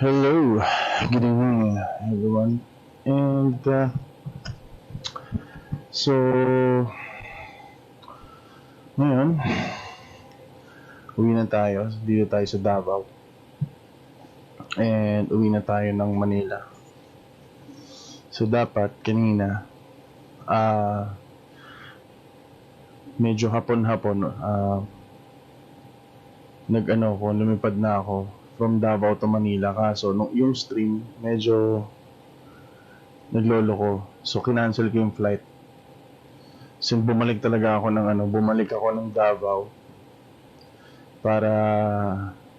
Hello, good evening, everyone. And so, ngayon, uwi na tayo. Dito tayo sa Davao. And uwi na tayo ng Manila. So, dapat kanina, medyo hapon-hapon, lumipad na ako from Davao to Manila. Kaso, yung stream, medyo naglolo ko. So, kinancel ko yung flight. So, bumalik ako ng Davao para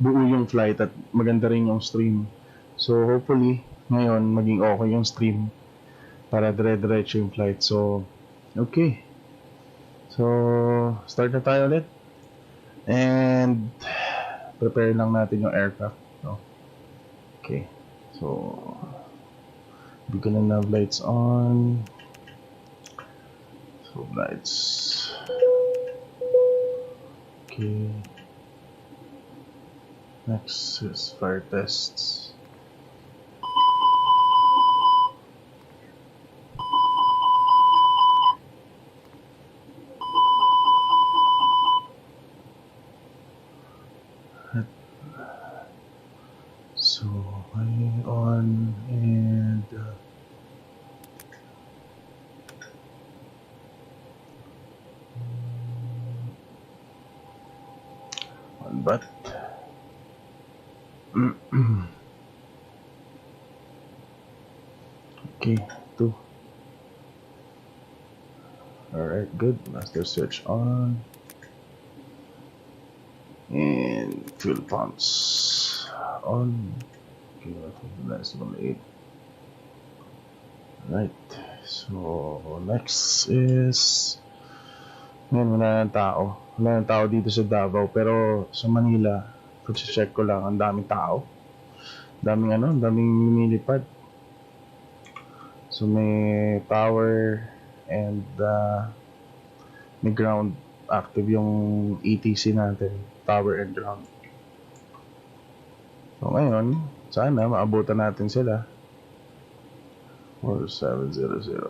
buo yung flight at maganda rin yung stream. So hopefully ngayon maging okay yung stream para dire-diretso yung flight. So okay. So start na tayo ulit. And prepare lang natin yung aircraft. No? Okay. So bigyan na nav lights on. So lights. Okay. Next is fire tests. So, on and on but okay, 2. Alright, good. Master switch on. And fuel pumps on. Okay, that's 8. Right. So next is ngayon wala ng tao dito sa Davao, pero sa Manila pag-check ko lang, ang daming tao, daming lumilipad. So may power and may ground active yung ETC natin, power and ground. So ngayon, sana maabutan natin sila. 4700.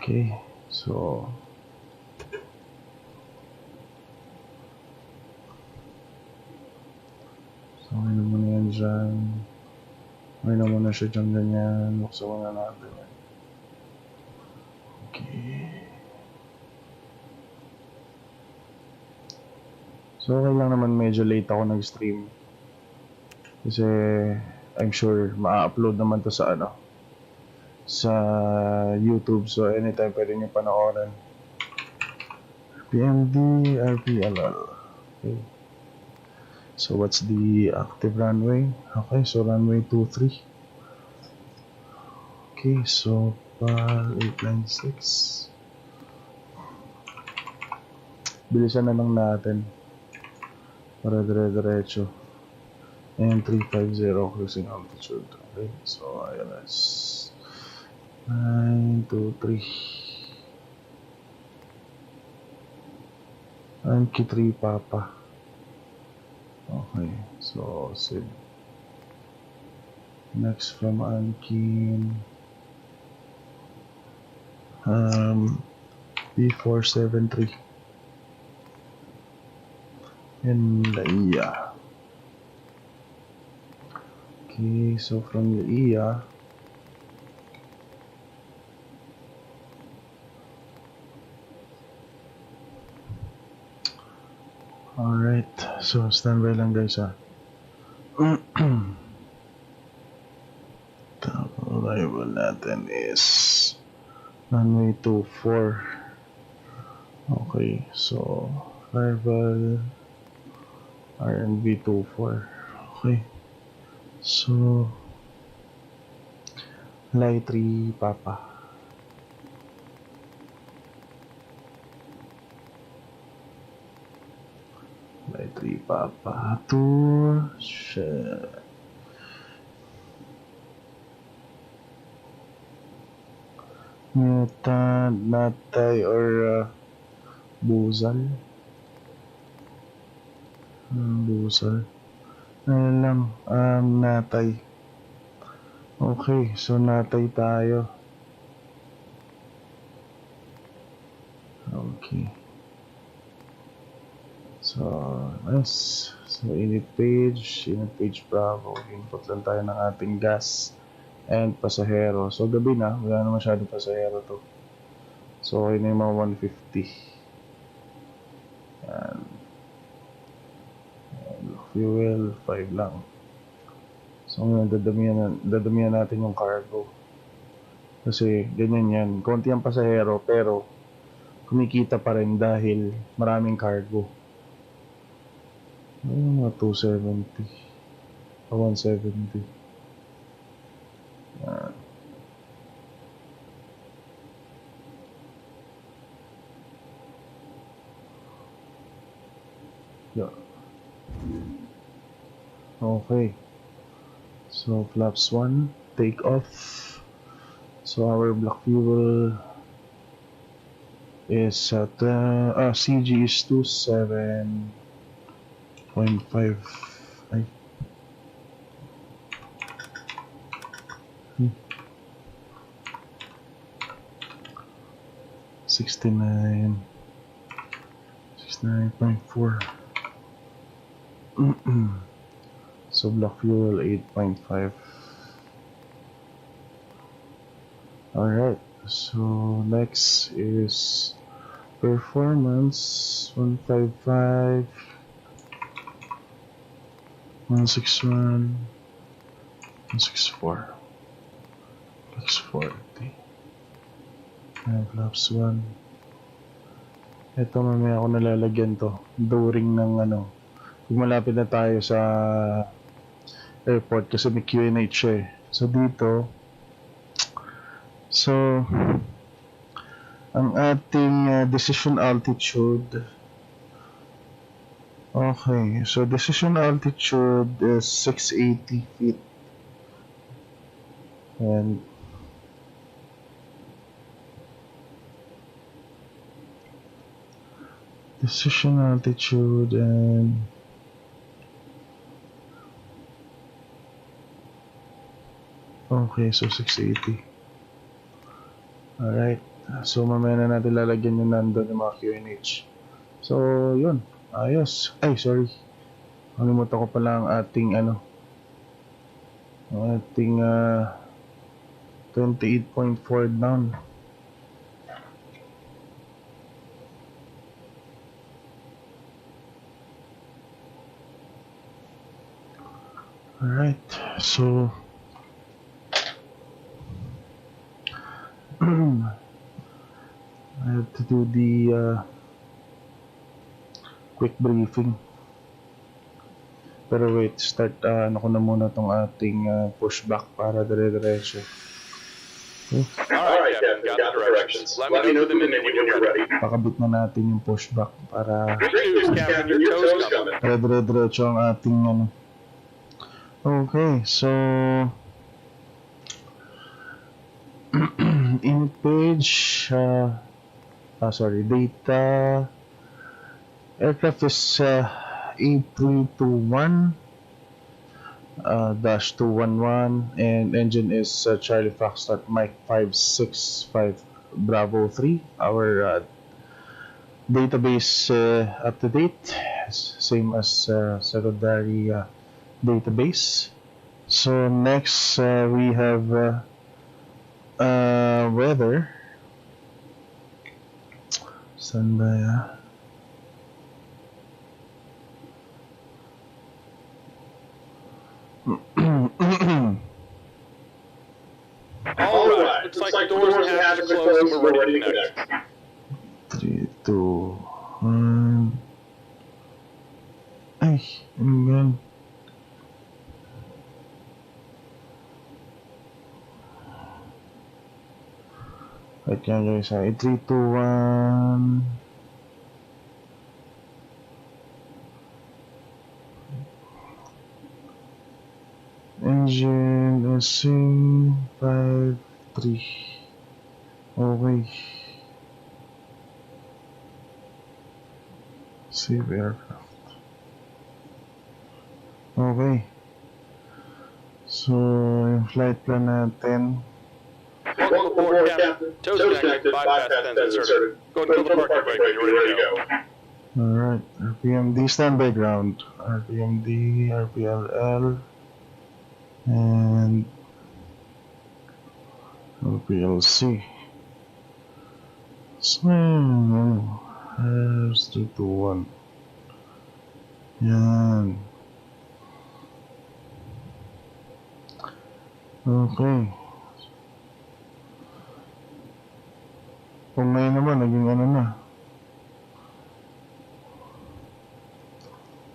Okay, so okay na muna yan dyan. Okay na muna siya dyan ganyan. Buksan muna natin. Okay. So okay lang naman, medyo late ako nag-stream. Kasi I'm sure ma-upload naman to sa sa YouTube. So anytime pwede nyo panoorin. RPMD, RPLL. Okay. So what's the active runway? Okay, so runway 23. Okay, so PAL 896. Bilisan na lang natin para dire-diretso. And 350 cruising altitude. Okay, so ILS 923. Anki 3 Papa. Okay, so Sid. Next from Ankin, B473 and Laia. Okay, so from Laia, alright, so standby lang guys ha. Arrival natin is runway 24. Okay, so arrival RNB 24. Okay, so Lai 3 Papa. Lai 3 Papa to share. Natay or Buzal. Buzal. Ayun lang, natay. Okay, so natay tayo. Okay. So, nice. So, init page Bravo. Input lang tayo ng ating gas and pasahero. So, gabi na, wala na masyadong pasahero to. So, okay na yung mga 150. Yan. Fuel, 5 lang. So, ngayon, dadamihan natin yung cargo. Kasi, ganyan yan. Konti ang pasahero, pero kumikita pa rin dahil maraming cargo. Ayun, mga 270. 170. Yan. Yeah. Okay. So, flaps 1, take off. So, our black fuel is at, CG is 27.5. Ay. 69.4. So, black fuel 8.5. Alright, so next is performance 155, 161, 164, 640. And flaps 1. Ito mamaya ako nalalagyan to. During ng kung malapit na tayo sa airport kasi may QNH eh. So dito, so ang ating decision altitude. Okay, so decision altitude is 680 feet. And decision altitude and okay, so 680. Alright, so mamaya na natin lalagyan yung nandun yung mga QNH. So yun, ayos. Ay, sorry, kalimutan ko pala ang ating ating 28.4 down. Alright, so I have to do the quick briefing. Pero wait, start ko na muna tong ating pushback para dire-diretso. Okay. Alright, Captain, got the directions. Let me know through the menu when you're ready. Pakabit na natin yung pushback para Great news, Captain, your tow's coming. dire-diretso ang ating Okay, so in page data aircraft is A321 dash 211 and engine is Charlie Foxtrot Mike 565 Bravo 3. Our database up to date, same as secondary database. So next we have weather. Standby. Alright, looks like the doors and hatches are closed and we're ready to connect. 3, 2, 1. Ay, ano yan? Wait yan guys, 3, 2, 1. Engine is 5, 3. Okay. Save aircraft. Okay. So, yung flight plan natin. Welcome aboard, Captain. Toes connected, bypass pens inserted. Go and kill the parking brake when you're ready to go. Alright, RPMD standby ground. RPMD, RPLL, and RPLC. So, here's 321. Yan. Okay. Kung ngayon naman, naging ano na.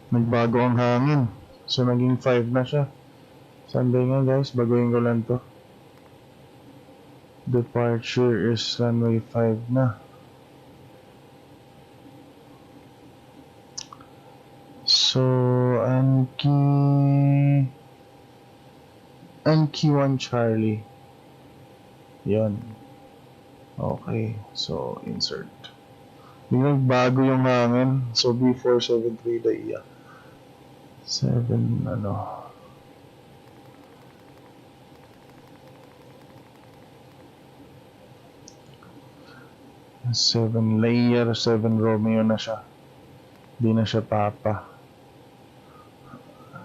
Nagbago ang hangin. So, naging 5 na siya. Sunday nga guys, baguhin ko lang to. Departure is runway 5 na. So, Anki 1 Charlie. Yan. Okay, so insert. Biglang bago yung hangin. So, B473 na iya. 7, ano. 7 layer, 7 Romeo na siya. Di na siya Papa.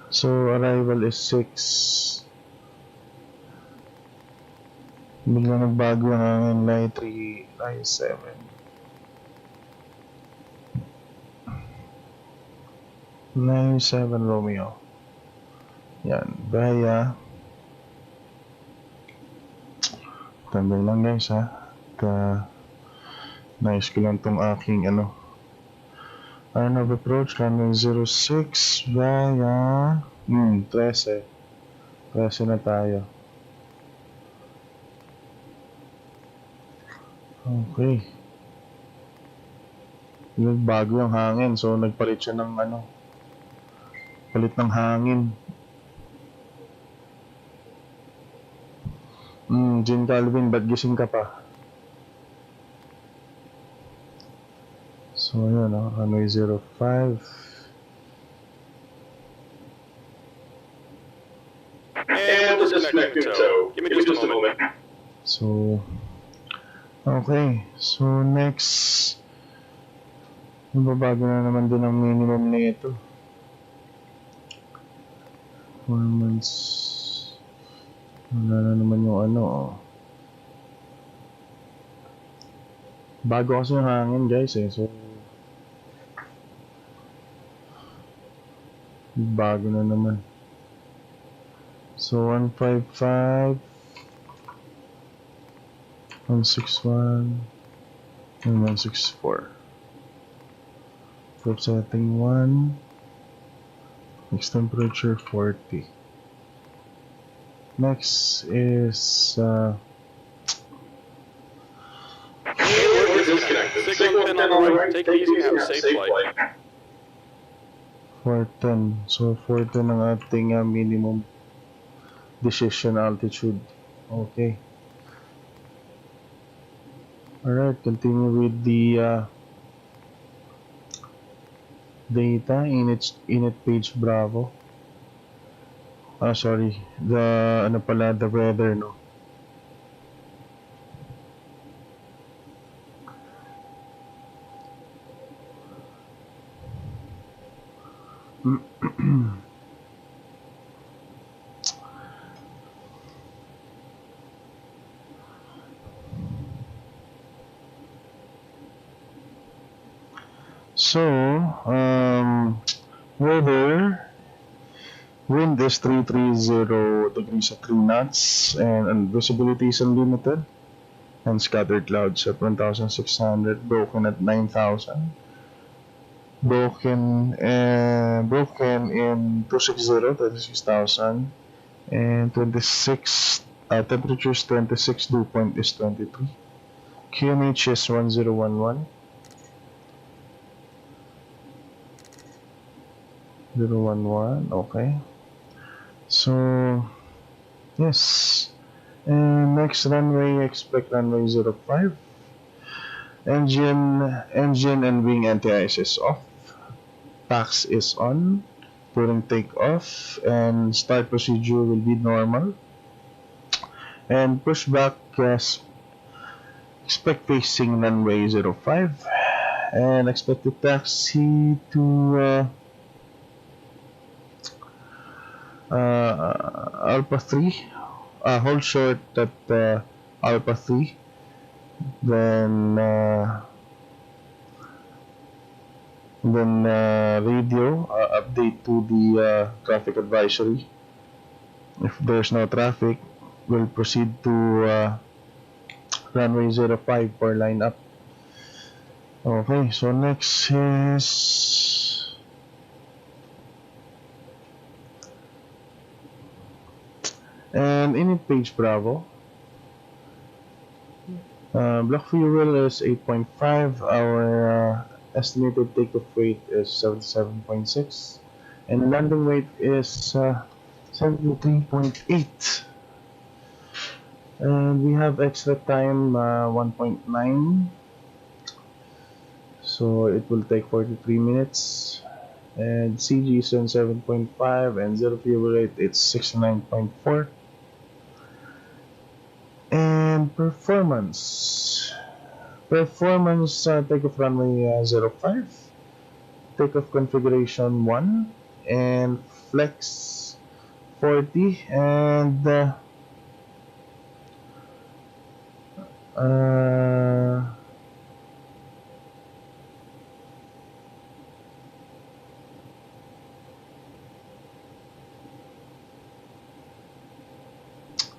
So, arrival is 6. Biglang nagbago ang hangin. Line 3, line 7. Line 7 Romeo. Yan, Baya. Tandaan lang guys ha. Nice ko lang tong aking ano. Line of approach, runway 06, Baya. 13. 13 na tayo. Okay. Nagbago yung hangin, so nagpalit siya ng ano. Palit ng hangin. Jean Calvin, ba't gising ka pa? So, yun, runway 05. And we'll disconnect your toe. Give me just a moment. So, okay. So, next. Nababago na naman din ang minimum na ito. 4 months. Wala na naman yung ano, Bago kasi yung hangin guys eh. So, bago na naman. So, 155, 161, and 164. Top setting 1. Next temperature 40. Next is We're disconnected. Signal pin on the right. Take it easy. Have a safe flight. 410. So 410 ang ating minimum decision altitude. Okay. Alright, continue with the data init page Bravo. Sorry, the weather, no. So, weather, wind is 330 degrees at 3 knots, and visibility is unlimited, and scattered clouds at 1,600, broken at 9,000, broken in 260, 26,000, and 26, temperatures 26, dew point is 23, QNH is 1011. 011, okay. So, yes. And next runway, expect runway 05. Engine and wing anti-ice is off. Pax is on. during takeoff, and start procedure will be normal. And pushback, expect facing runway 05, and expect the taxi to Alpha 3, hold short at Alpha 3, then radio update to the traffic advisory. If there's no traffic, we'll proceed to runway 05 for lineup. Okay, so next is and init page Bravo. Block fuel is 8.5. Our estimated takeoff weight is 77.6, and landing weight is 73.8. And we have extra time 1.9, so it will take 43 minutes. And CG is on 7.5, and zero fuel rate it's 69.4. And performance takeoff runway 05, takeoff configuration 1, and flex 40, and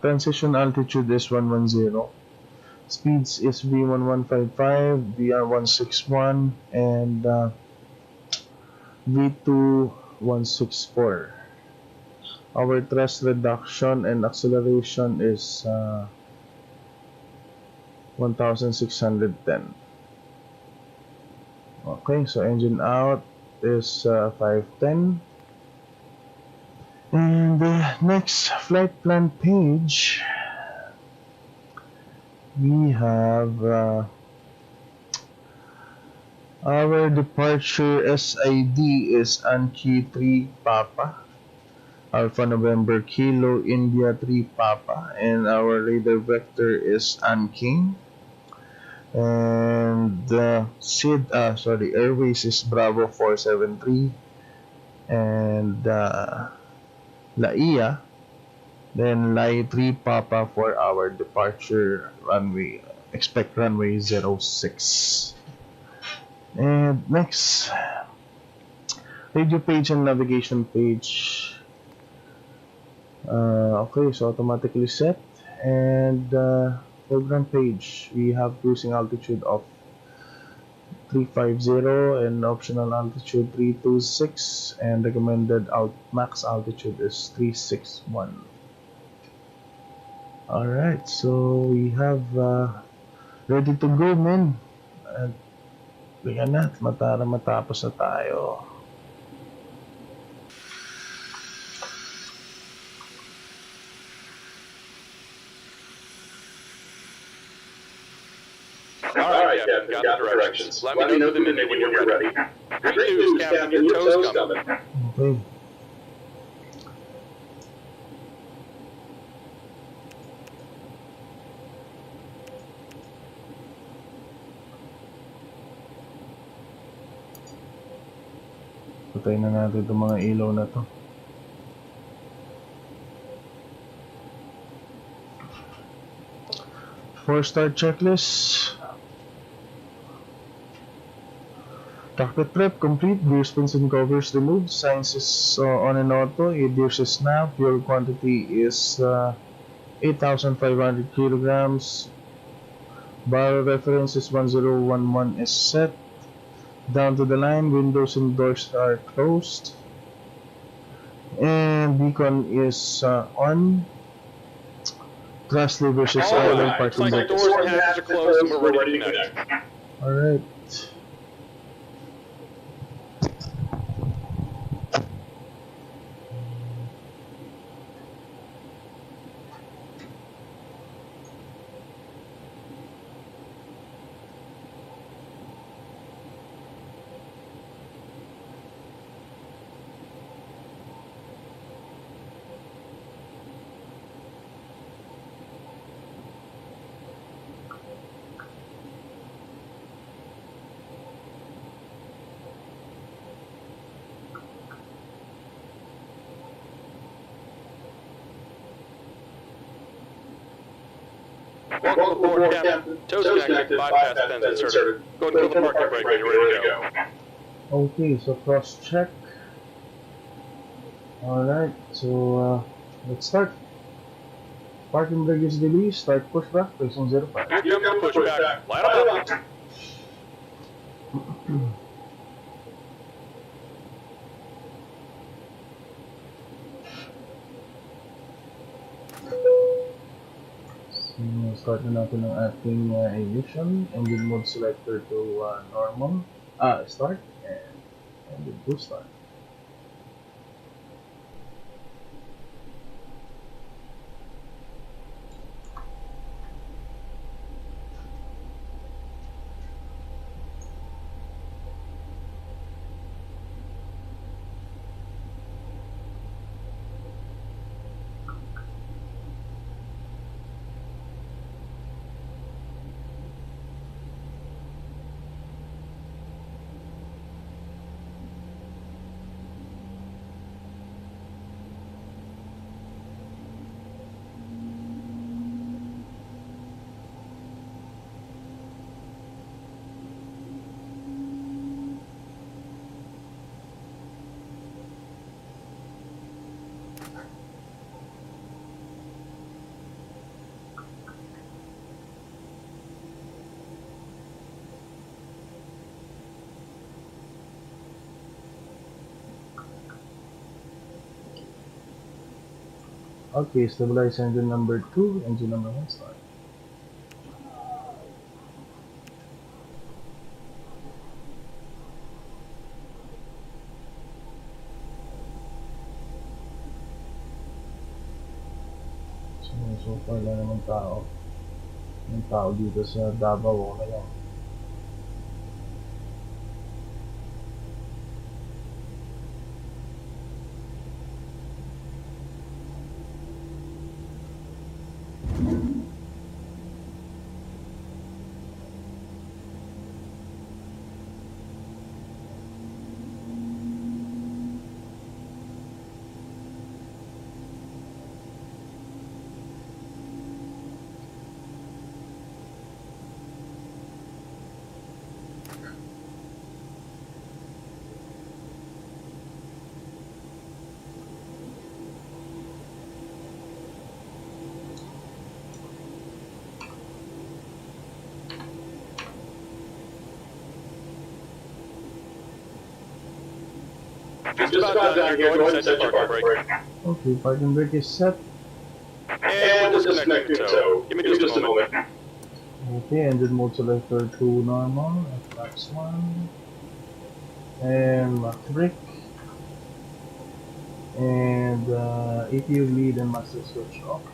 transition altitude is 110. Speeds is V1155, VR161, and V2164. Our thrust reduction and acceleration is 1610. Okay, so engine out is 510. And the next flight plan page, we have our departure SID is Anki 3 Papa, Alpha November Kilo India 3 Papa, and our radar vector is Anking. And Airways is Bravo 473, and LAIA, then LAI 3 Papa for our departure runway, expect runway 06. And next, radio page and navigation page. Okay, so automatically set. And program page, we have cruising altitude of 350 and optional altitude 326, and recommended max altitude is 361. Alright, so we have ready to go, men. At bigyan na, matapos na tayo. Alright, Captain, got the directions. Let me know the minute when you're ready. Great news, Captain, your tow's coming. Okay. Patayin na natin itong mga ilaw na to. Four-star checklist. Cockpit prep complete. Gear spins and covers removed. Science is on and auto. ADIRS is now. Fuel quantity is 8,500 kilograms. Barrel reference is 1011 is set. Down to the line. Windows and doors are closed. And beacon is on. Thrust levers is idle. Parking Looks like the doors and hatches are closed and we're ready to connect. Alright. Welcome aboard, Captain. Toast connected, bypass pins inserted. Go and kill the parking brake when you're ready to go. Okay, so cross check. Alright, so let's start. Parking brake is released, start pushback, placing 05. Here comes the pushback. Line up. Start na natin ang ating ignition. Engine mode selector to normal. Start. And engine to start. Okay, stabilize engine number 2, engine number 1 start. So far lang naman tao. Yung tao dito sa Davao na lang. Just about done here. Go ahead and set your parking brake. Okay, parking brake is set. And we're disconnecting tow. Give me just a moment. Okay, engine mode selector to normal, flaps 1. And max brake. And EPU lead and master switch off.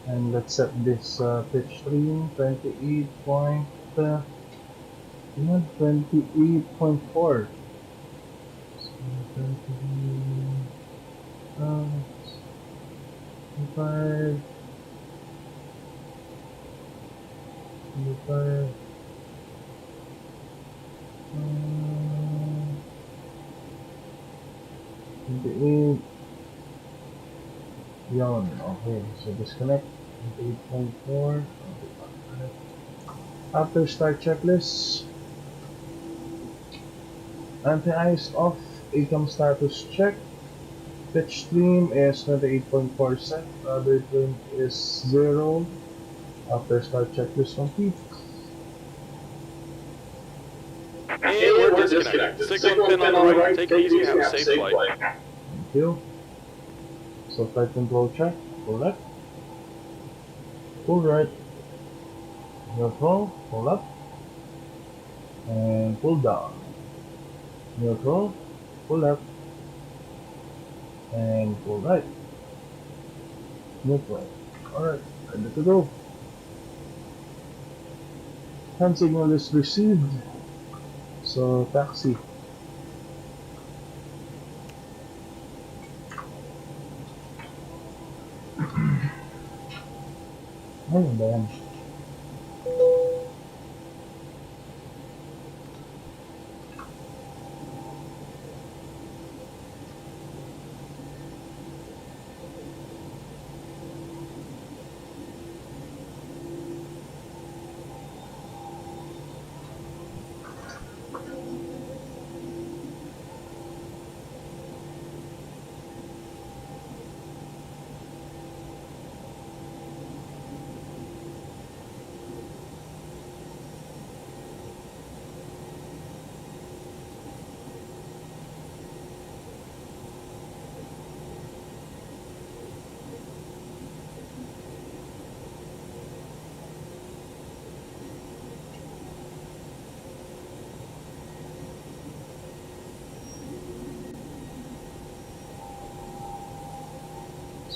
And let's set this pitch stream 28.4. 25, 25, 28. Yon, okay, so disconnect 28.4. After start checklist, anti-ice off, ACAM status check. Pitch stream is 28.4 set, rudder trim is 0. After start checklist complete. And we're disconnected. Signal pin on the right. Take it easy and have a safe flight. Thank you. So flight control check, pull left, pull right, neutral, pull up, and pull down. Neutral, pull left, and pull right. Neutral. Alright, ready to go. Hand signal is received. So taxi. Ayun ba yan?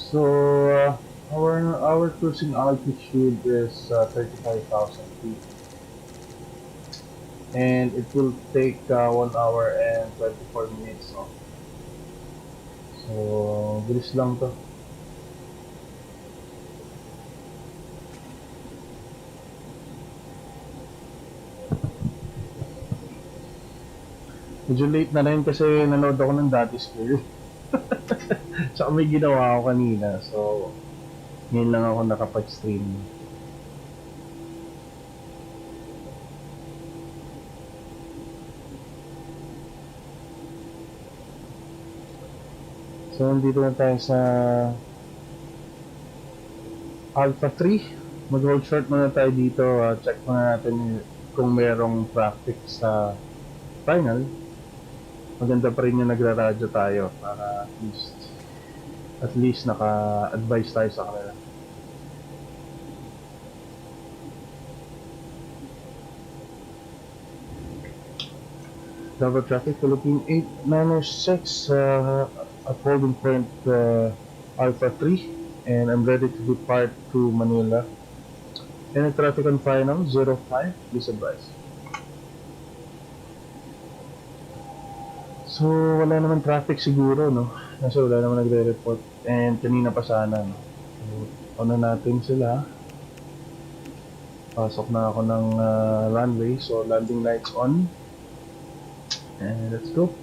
So our cruising altitude is 35,000 feet, and it will take 1 hour and 24 minutes. No? So bilis lang to. Medyo late na rin kasi nanood ako ng Dati School. Tsaka may ginawa ako kanina. So, ngayon lang ako nakapag-stream. So, nandito na tayo sa Alpha 3. Mag-hold short muna tayo dito. Check muna natin kung merong traffic sa final. Maganda pa rin yung nagra-radyo tayo para at least naka-advise tayo sa kanila. Davao traffic, Philippine 8906 at holding point Alpha 3, and I'm ready to depart to Manila. Any traffic on final 05, please advise. So, wala naman traffic siguro, no? Kasi wala naman nagre-report. And kanina pa sana, no? So, ano natin sila. Pasok na ako ng runway. So, landing lights on. And let's go.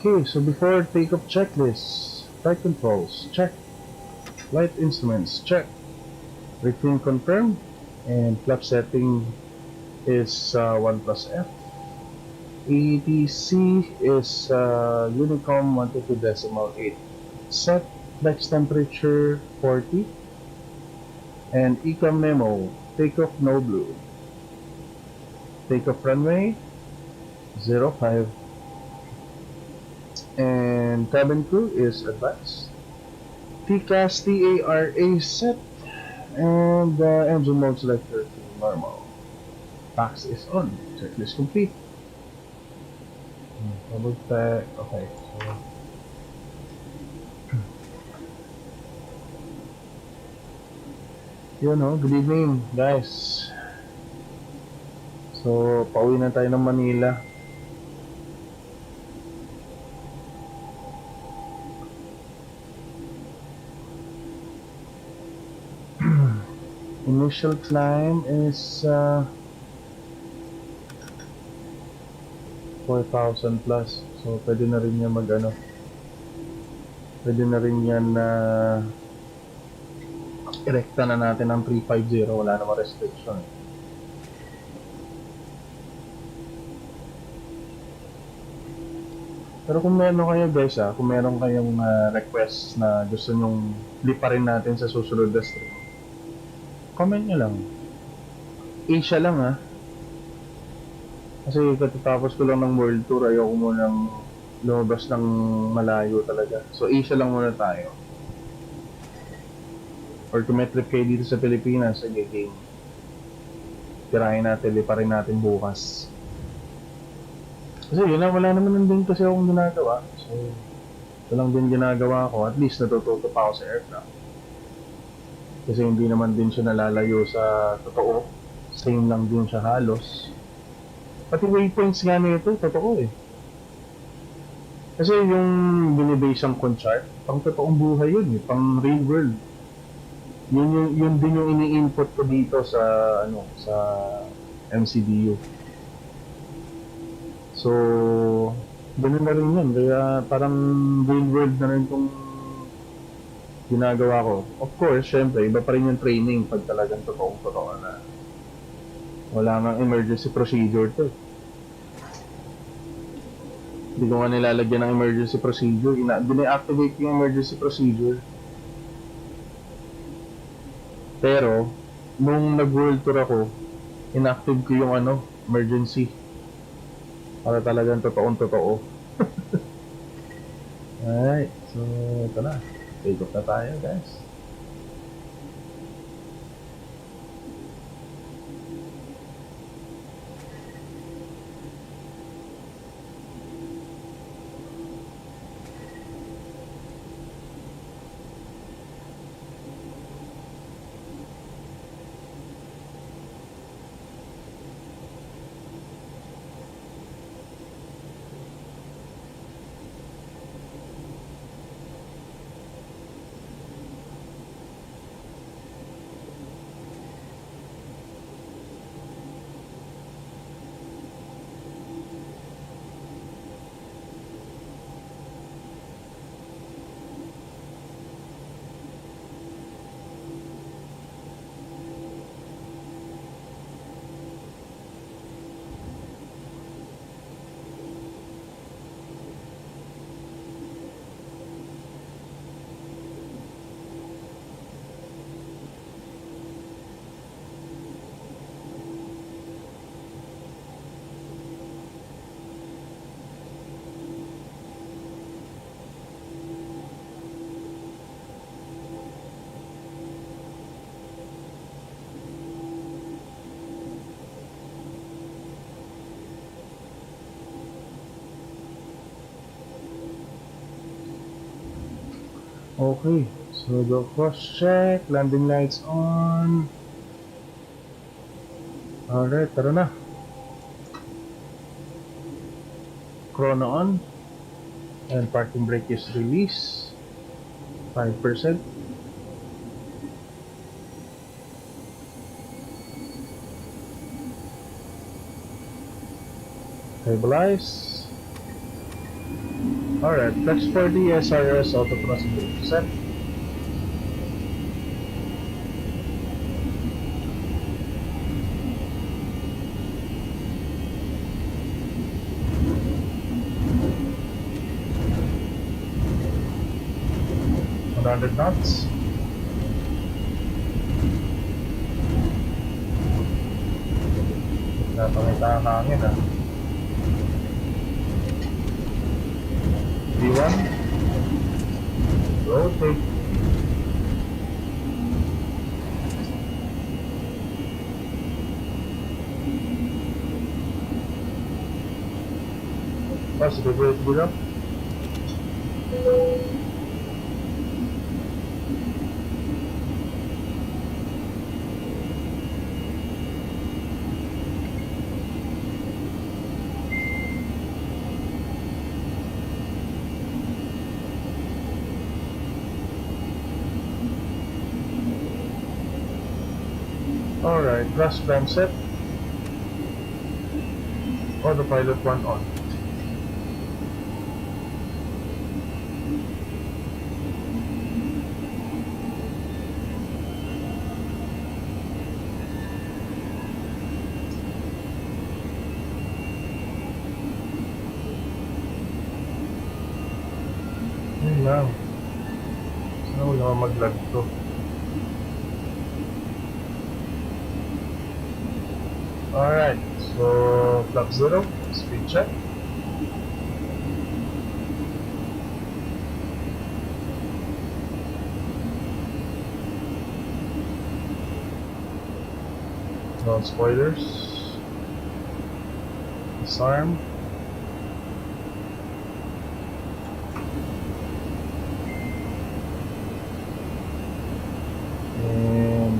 Okay, so before takeoff checklist, flight controls, check. Flight instruments, check. Briefing confirmed. And flap setting is 1 plus F. ATC is Unicom 122.8. Set. Flex temperature 40. And ECOM memo, takeoff no blue. Takeoff runway 05. And cabin crew is advanced. TCAS TARA set, and engine mode selector to normal. Pax is on. Checklist complete. Double check. Okay. So yun, no? Good evening, guys. So pauwi na tayo ng Manila. Initial climb is 4,000 plus. So pwede na rin yan pwede na rin yan erekta na natin ang 350. Wala namang restriction. Pero kung meron kayo guys, kung meron kayong request na gusto nyong liparin natin sa susunod na stream, comment nyo lang. Asia lang kasi katatapos ko lang ng world tour, ayoko munang lumabas ng malayo talaga. So Asia lang muna tayo. Or kung may trip kayo dito sa Pilipinas, sige game. Tirahin natin, liparin natin bukas. Kasi yun lang, wala naman din kasi akong ginagawa. So ito lang din ginagawa ko. At least natututo pa ako sa aircraft. Kasi hindi naman din siya nalalayo sa totoo. Same lang din siya halos. Pati waypoints nga nito, totoo Kasi yung binibase ang conchart, pang totoong buhay yun pang real world. Yun din yung ini-input ko dito sa sa MCDU. So, ganun na rin yun. Kaya parang real world na rin itong ginagawa ko. Of course, syempre, iba pa rin yung training pag talagang totoong-totoo na wala nang emergency procedure to. Hindi ko nga nilalagyan ng emergency procedure. Dine-activate yung emergency procedure. Pero, nung nag-world tour ako, inactive ko yung emergency. Para talagang totoong-totoo. Alright, so ito na. Take off na tayo, guys. Okay, so the cross check, landing lights on. Alright, tara na. Chrono on. And parking brake is released. 5%. Stabilize. Alright, flex for the SRS auto crossing brake set. Rounded knots. Napakita ang hangin ah. V1. Rotate. Positive rate below. Alright, thrust prime set. Autopilot 1 on. Yun lang. Sana wala mag-lag to. Alright, so flap 0, speed check. No spoilers. Disarm. And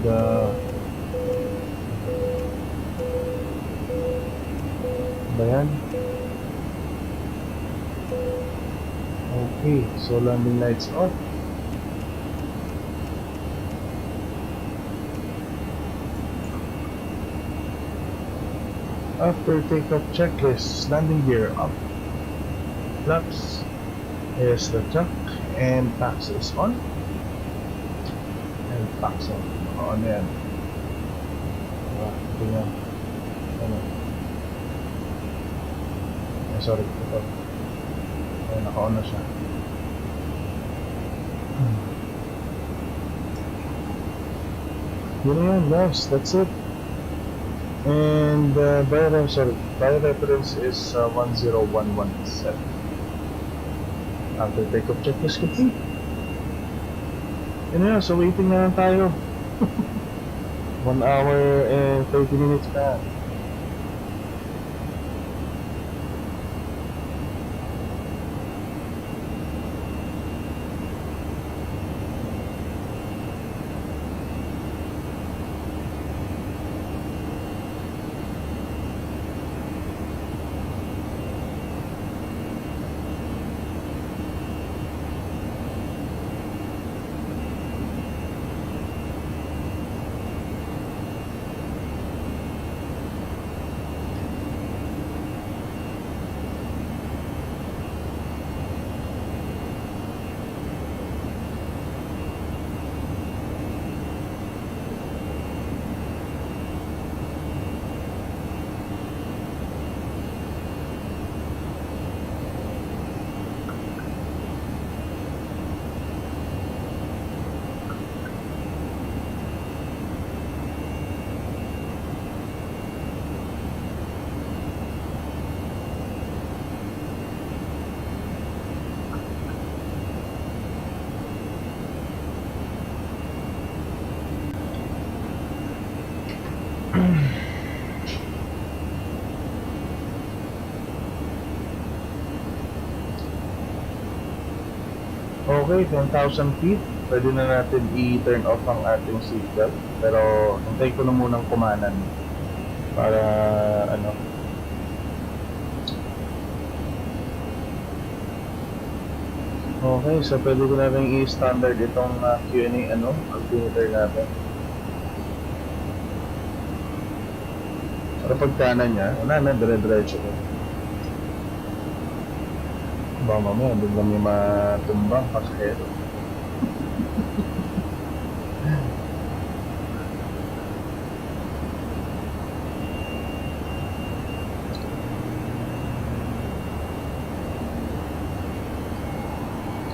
ba yan? Okay, so landing lights off. After takeoff checklist, landing gear up. Flaps is the chuck and PAX is on. And PAX on. On yan. Ito yan. Ano? Ay, sorry. Ito. Ay, naka-on na siya. Yun na yan, guys. That's it. And by reference is 10117. After takeoff checklist complete. Yun na, so waiting na lang tayo. 1 hour and 30 minutes pa. Okay, 10,000 feet. Pwede na natin i-turn off ang ating seatbelt. Pero hintay ko na munang kumanan para ano. Okay, so pwede ko na rin i-standard itong Q&A altimeter natin. Para pagkanan niya, wala na, dire-diretso ko. Baka mamaya, biglang may matumbang pasahero.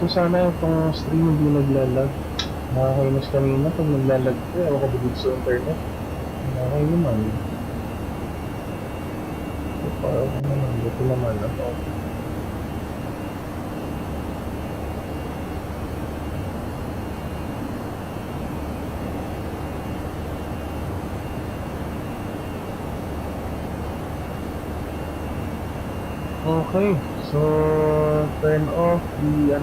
So sana itong stream hindi naglalag. Nakakainis kanina pag naglalag ko. Ewan ko ba dito sa internet. Okay naman. So parang naman, dito naman. Okay, so turn off the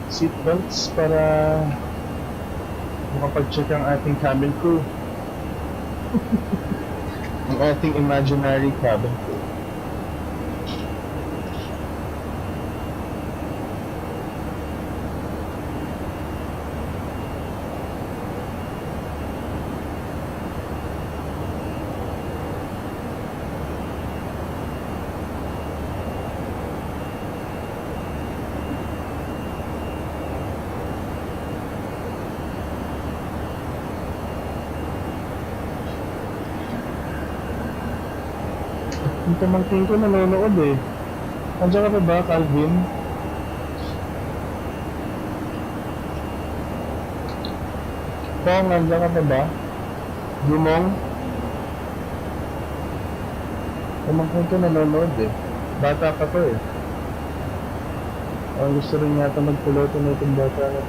seatbelts para makapag-check ang ating cabin crew. Ang ating imaginary cabin crew. Yung pamangkin ko nanonood eh. Andiyan ka pa ba, Calvin? Kong, andiyan ka pa ba? Gumong? Pamangkin ko nanonood eh. Bata ka pa eh. Ang gusto rin yata magpiloto na itong bata na.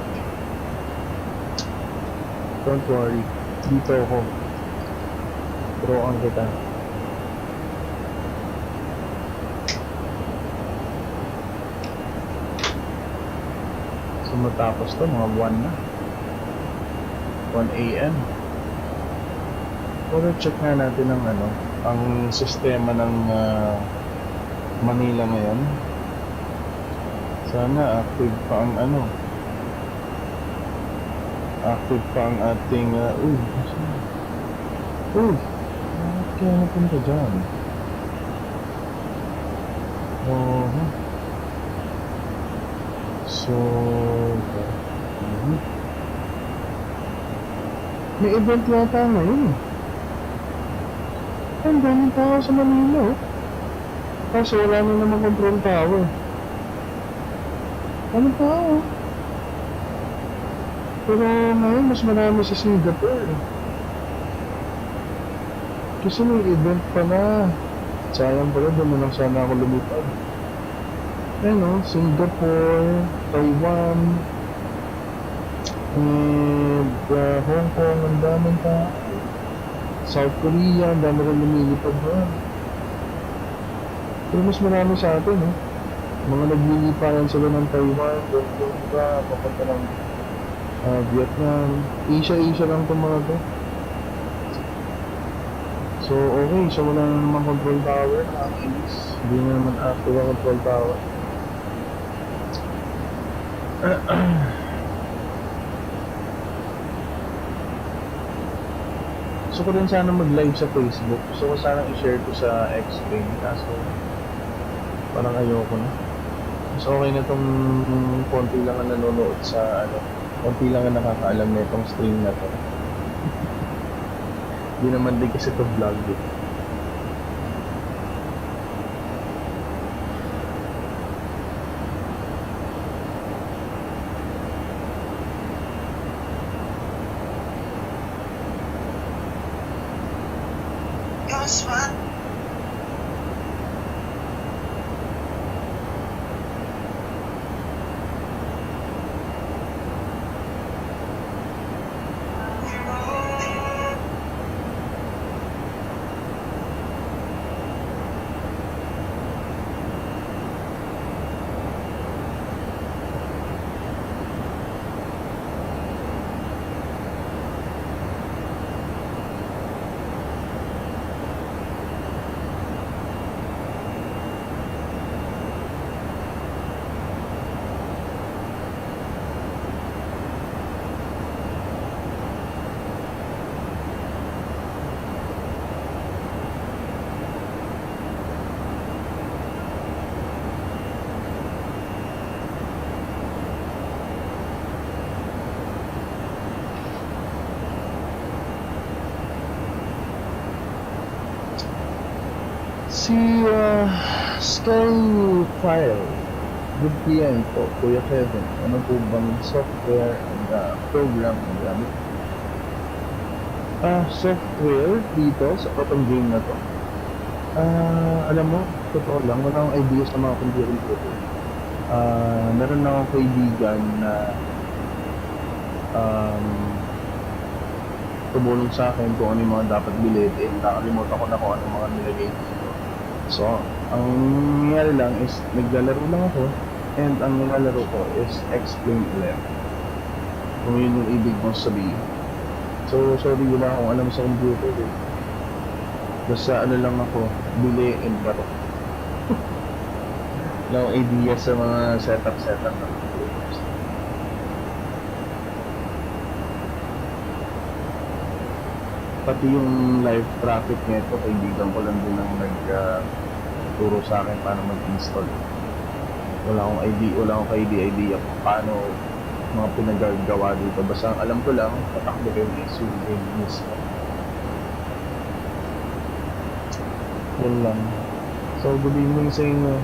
Don't worry. Dito ako. Turuan kita. Matapos to, mga 1 na 1 AM. Pero check nga natin ang sistema ng Manila ngayon. Sana active pa ang active pa ang ating bakit kaya napunta dyan? So, may event yata ngayon. Ang daming tao sa Manila. Kaso wala na naman control tower. Ano tao? Pero ngayon mas marami sa Singapore. Kasi may event pa na. Sayang pala, doon na lang sana ako lumipad. Singapore, Taiwan, and Hong Kong, ang daming tao. South Korea, ang dami rin lumilipad doon. Pero mas marami sa atin, mga nagliliparan sila ng Taiwan, doon ba, papunta ng Vietnam, Asia lang itong mga to. So, okay, so wala na naman control tower, nakakainis. Hindi na naman active ang control tower. Gusto ko rin sana mag-live sa Facebook. Gusto ko sana i-share ko sa X-Stream. Kaso parang ayoko na. Mas okay na tong konti lang ang nanonood sa konti lang ang nakakaalam na itong stream na to. Hindi naman din kasi ito vlog eh. What? Si Skyfile, good PM po, Kuya Kevin. Ano po bang software and program ang gamit? Software dito sa otong game na to. Alam mo, totoo lang, wala akong idea sa mga computer ko. Meron na akong kaibigan na tumulong sa akin kung ano yung mga dapat bilhin, nakalimutan ko na kung ano mga nilagay dito. So, ang nangyari lang is naglalaro lang ako, and ang nilalaro ko is Explain 11. Kung yun yung ibig mong sabihin. So, sorry, wala akong alam sa computer eh. Basta ano lang ako, bili and baro. Wala akong idea sa mga setup ng computers. Pati yung live traffic nito, kaibigan ko lang din ang nagturo sa akin paano mag-install. Wala akong idea kung paano mga pinagagawa dito. Basta ang alam ko lang, patakbo ko yung game mismo. Yan lang. So, good evening sa inyo.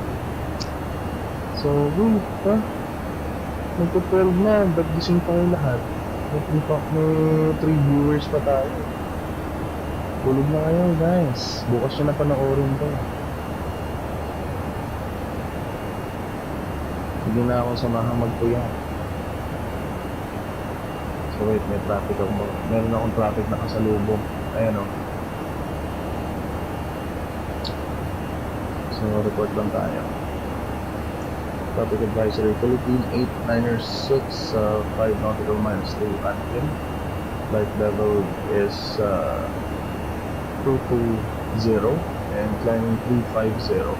So, wait, ha? Nagpo-12 na, ba't gising pa kayo lahat? May 3 viewers pa tayo. Tulog na kayo, guys. Bukas nyo na panoorin ko. Hindi na ako samahang magpuya. So wait, may traffic ako. Meron akong traffic na kasalubong. Ayan o. So report lang tayo. Traffic advisory Philippine 8906 5 nautical miles to Anakin. Light level is 220 and climbing 350.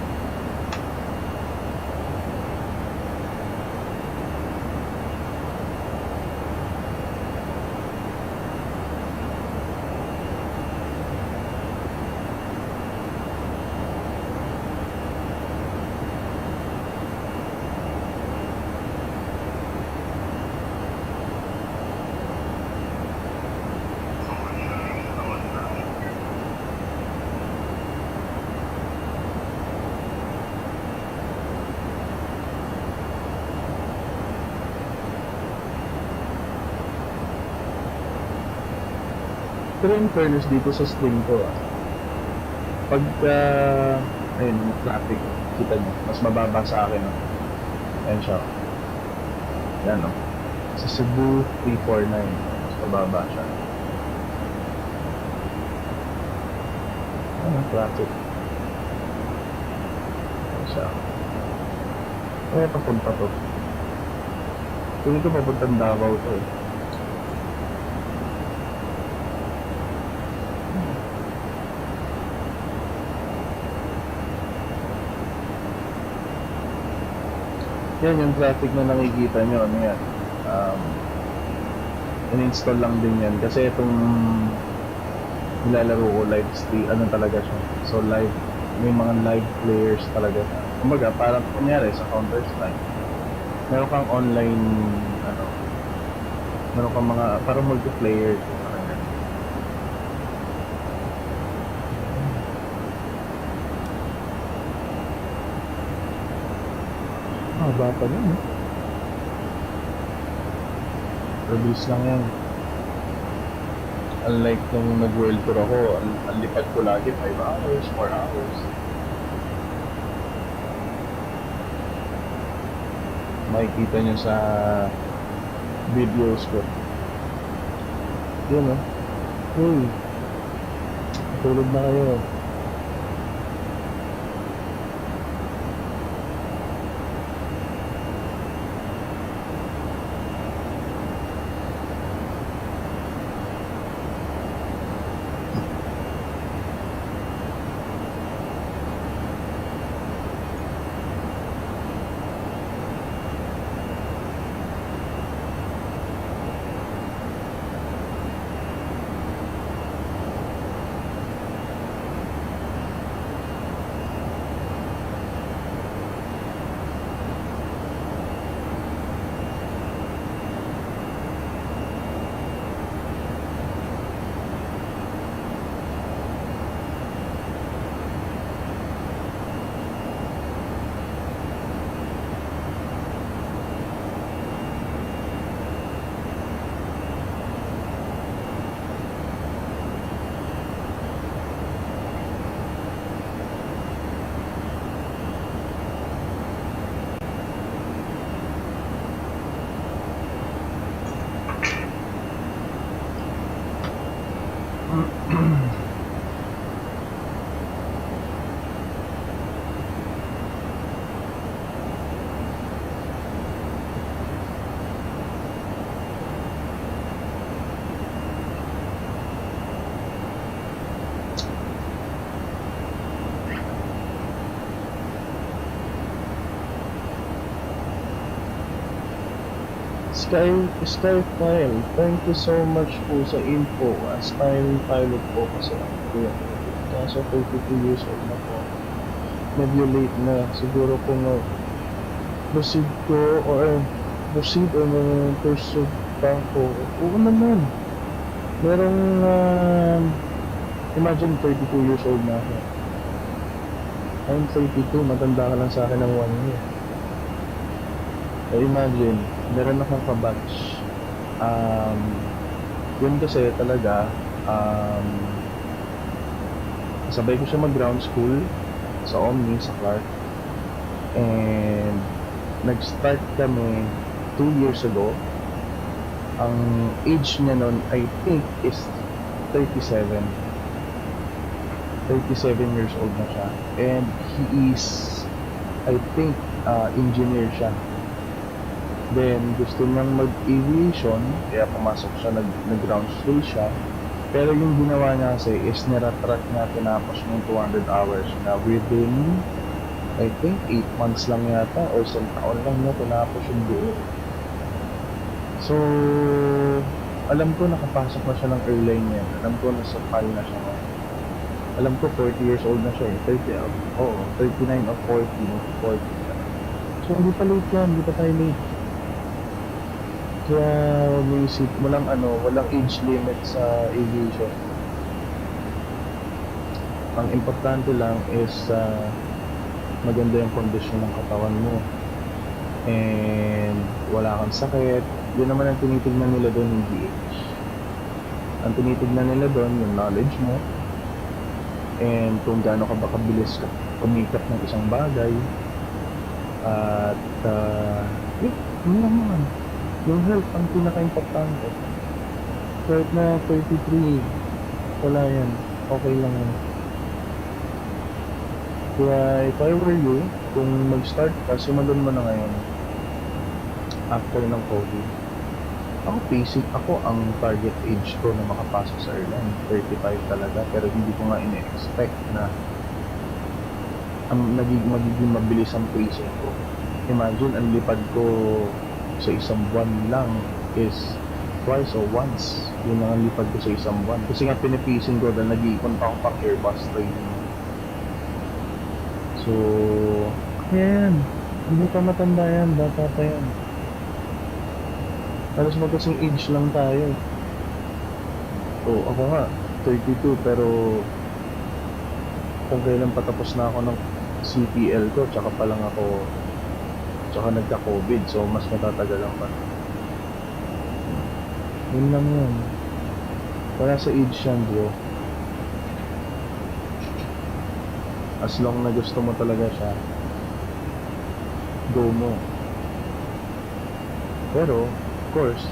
Pero in fairness dito sa stream ko pagka ayun yung traffic, kita nyo, mas mababa sa akin ayan siya, yan sa Cebu 349 mas mababa siya. Ano traffic ayan siya, kaya papunta to kung ito papuntang Davao to Yan yung traffic na nakikita nyo, ano yan, in-install lang din yan kasi itong nilalaro ko live stream, ano talaga siya, so live, may mga live players talaga, kumbaga parang kunyari sa Counter-Strike meron kang online, meron kang mga, parang multiplayer parang yan. Bata yan release lang yan, unlike nung nag-world tour ako, ang lipad ko lagi 5 hours, 4 hours. Makikita nyo sa videos ko yun tulog na kayo. Skyfile, thank you so much po sa info. Aspiring pilot po kasi ako po yan. Kaso 32 years old na po. Medyo late na. Siguro kung proceed ko or pursue pa ako. Oo naman. Merong, imagine 32 years old na ako. I'm 32, matanda ka lang sa akin ng 1 year. So imagine, meron akong kabatch. Yun kasi talaga, sabay ko siya mag-ground school sa Omni, sa Clark. And nag-start kami 2 years ago. Ang age niya nun, I think, is 37. 37 years old na siya. And he is, I think, engineer siya. Then, gusto niyang mag-aviation, kaya pumasok siya, nag-ground school siya. Pero yung ginawa niya kasi is niratrack niya, tinapos yung 200 hours na within, I think, 8 months lang yata, or 1 taon lang niya, tinapos yung buo. So, alam ko nakapasok na siya ng airline niya. Alam ko nasa PAL na siya ngayon. Alam ko 40 years old na siya eh. 39 or 40. So, hindi pa late yan, hindi pa tayo late. Kaya huwag mo isip, walang age limit sa aviation. Ang importante lang is maganda yung kondisyon ng katawan mo. And wala kang sakit. Yun naman ang tinitignan nila doon, hindi age. Ang tinitignan nila doon, yung knowledge mo. And kung gaano ka ba kabilis kumikap ng isang bagay. At yun naman. Yung health ang pinaka-importante. Kahit na 33, wala yan. Okay lang yan. Kaya if I were you, kung mag-start ka, simulan mo na ngayon. After ng COVID. Ako ang target age ko na makapasok sa airline. 35 talaga. Pero hindi ko nga ina-expect na magiging mabilis ang pacing ko. Imagine, ang lipad ko sa isang buwan lang is twice or once. Yun ang lipad ko sa isang buwan. Kasi nga pinipacing ko dahil nag-iikon pa ako pang Airbus training. So, yan. Hindi pa matanda yan. Bata pa yan. Halos magkasing age lang tayo. So, ako nga, 32, pero kung kailan patapos na ako ng CPL ko, tsaka nagka-COVID, so mas matatagal lang pa. Yun lang yun. Wala sa age yan, bro. As long na gusto mo talaga siya, go mo. Pero, of course,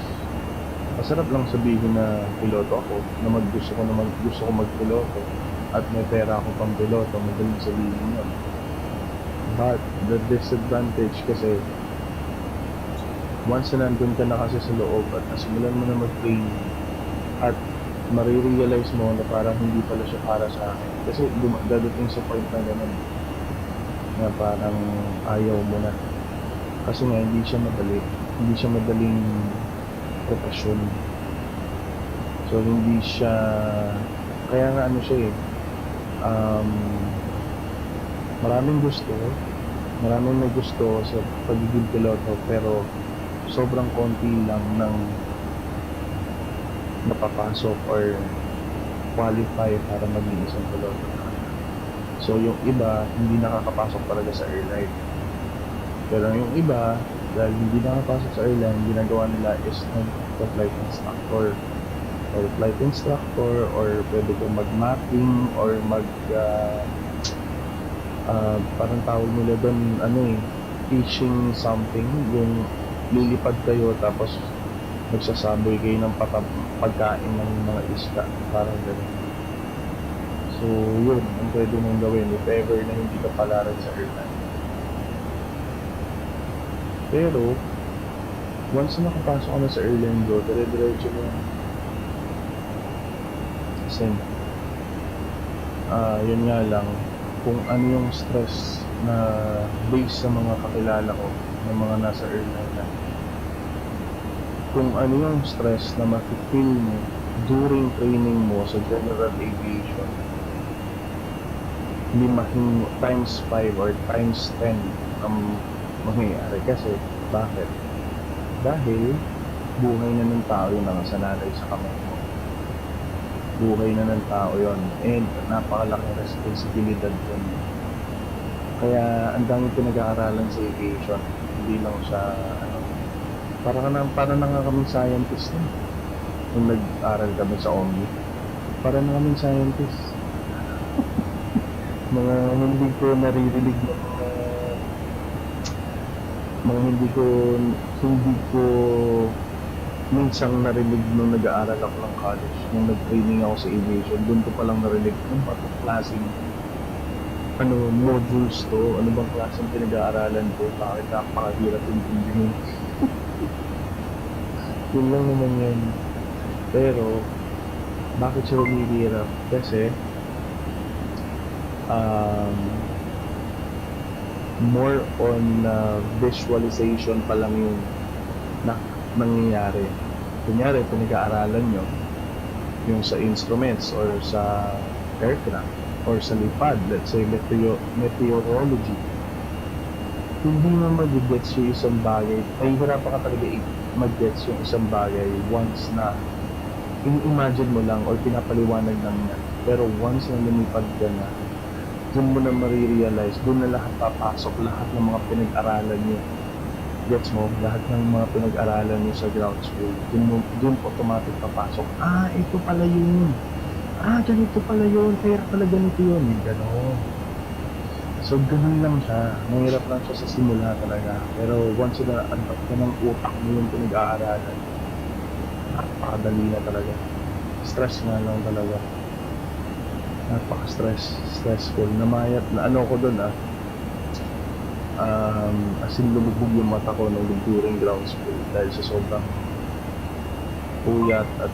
masarap lang sabihin na piloto ako, na gusto ko magpiloto, at may pera ako pang piloto, madaling sabihin yun. But, the disadvantage kasi, once na nandun ka na kasi sa loob at nasimulan mo na mag-train, at marirealize mo na parang hindi pala siya para sa akin. Kasi dadating sa point na gano'n, na parang ayaw mo na. Kasi nga, hindi siya madaling profesyon. So, hindi siya, kaya nga siya eh, maraming may gusto sa pagiging piloto, pero sobrang konti lang ng napapasok or qualify para maging isang piloto. So yung iba hindi nakakapasok talaga sa airline, pero yung iba dahil hindi nakapasok sa airline, ginagawa nila is nag-flight instructor or pwede kong mag-mapping or parang tawag nila doon fishing something, yung lilipad kayo tapos magsasaboy kayo ng pagkain ng mga isda, parang gano'n. So yun ang pwede mong gawin if ever na hindi ka palaran sa airline. Pero once na nakapasok ka na sa airline, bro, dire-diretso mo yan. Kasi yun nga lang, kung ano yung stress na based sa mga kakilala ko ng mga nasa airline na kung ano yung stress na mafe-feel mo during training mo sa general aviation, limahin mo times 5 or times 10 ang mangyayari. Kasi bakit? Dahil buhay na ng tao yung nakasalalay sa kamay mo. Buhay na ng tao yon, and napakalaking responsibilidad yun. Kaya ang daming pinag-aaralan sa aviation, hindi lang siya para na nga kaming scientist na. Nung nag-aral kami sa OMNI, para na kaming scientist. Mga hindi ko naririnig na mga hindi ko minsan narinig nung nag-aaral ako ng college, nung nag-training ako sa aviation. Doon ko palang narinig ng batong klaseng modules to, ano bang klaseng pinag-aaralan ko, bakit napakahirap intindihin. Yun lang naman yun. Pero bakit siya humihirap? Kasi more on visualization pa lang yung nangyayari. Kunyari, pinag-aaralan nyo yung sa instruments or sa aircraft or sa lipad, let's say meteorology, hindi mo mag-gets yung isang bagay. Mahihirapan ka talaga mag-gets yung isang bagay once na imagine mo lang or pinapaliwanag lang niya. Pero once na lumipad ka na, doon mo na marirealize, doon na lahat papasok, lahat ng mga pinag-aralan niyo. Gets mo? Lahat ng mga pinag-aralan niyo sa ground school, doon automatic papasok. Ito pala yun. Ganito pala yun. Kaya pala ganito yun. Ganon. So, ganun lang siya. Mahirap lang siya sa simula talaga. Pero once na antok ka ng utak mo yung pinag-aaralan, napakadali na talaga. Stress nga lang talaga. Stressful. Namayat na ko dun as in lumubog yung mata ko nung during ground school dahil sa sobrang puyat at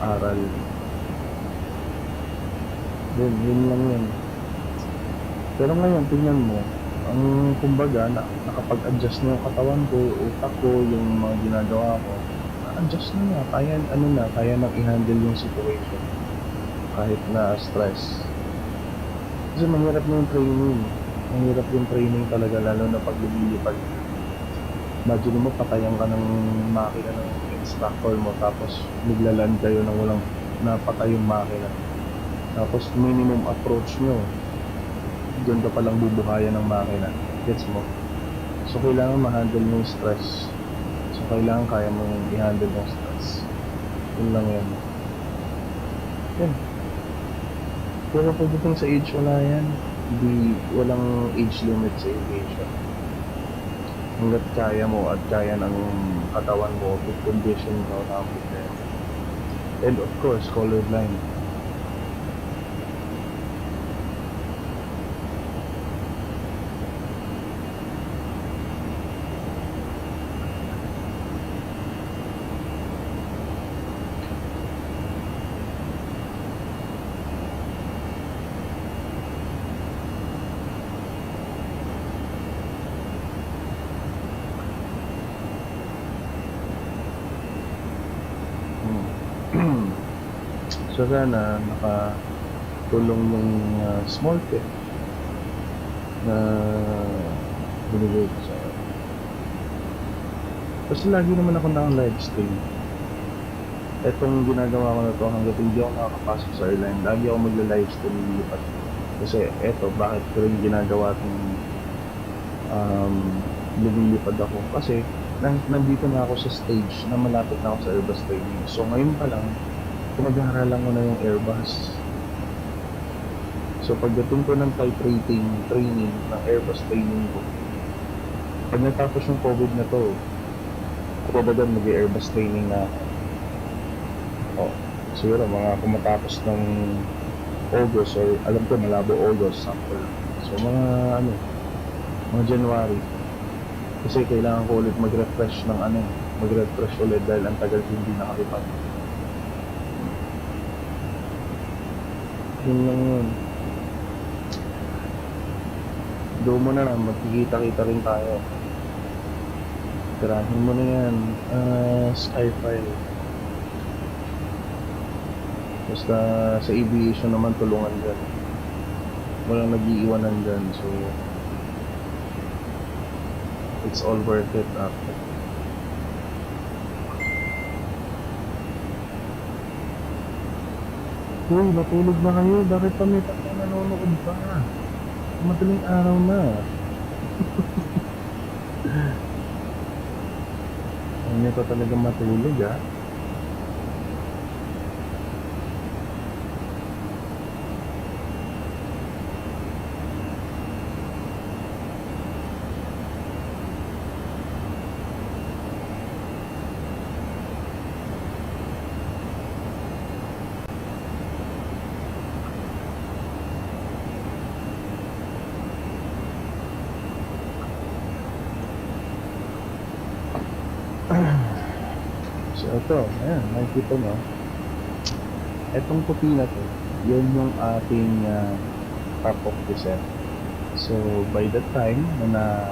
aral. Yun lang yun. Pero ngayon, tingnan mo, ang kumbaga, nakapag-adjust na yung katawan ko, utak ko, yung mga ginagawa ko, adjust na, kaya nang i-handle yung situation kahit na stress. Kasi mahirap yung training talaga, lalo na pag lumilipad. Imagine mo, patayan ka ng makina ng instructor mo, tapos naglaland kayo nang walang napatay yung makina. Tapos minimum approach nyo, doon ka palang bubuhayan ng makina. Gets mo? So kailangan ma-handle yung stress. So kailangan kaya mo i-handle yung stress. Yun lang yan. Yan. Pero pagdating sa age, wala yan. Walang age limit sa aviation. Hanggat kaya mo at kaya ng katawan mo, good condition mo, and of course, colorblind. So sana nakatulong yung small tip na binigay ko sa akin. Kasi lagi naman ako naka-live stream. Etong ginagawa ko na to, hanggang hindi ako nakakapasok sa airline, lagi ako magla-live stream lipat. Kasi eto, bakit ko rin ginagawa itong lumilipad ako? Kasi nandito na ako sa stage na malapit na ako sa Airbus training. So ngayon pa lang, pinag-aaralan ko na yung Airbus. So pagdating ko ng type rating training ng Airbus training ko, pag natapos yung COVID na to, agad mag-Airbus training na siguro mga kumatapos ng August, or alam ko malabo August, sample. So mga January. Kasi kailangan ko ulit mag-refresh ulit dahil ang tagal hindi nakalipad. Yun lang yun. Doon mo na lang, magkikita-kita rin tayo. Tirahin mo na yan, Skyfile. Basta sa aviation naman tulungan dyan. Walang nag-iiwanan dyan, so it's all worth it after. Uy, matulog na kayo. Bakit pa may tatlong nanonood pa? Madaling araw na. Ayaw niya pa talaga matulog, ah. So ito, ayan, nakikita nyo. Etong puti na to, yun yung ating top of descent. So by that time na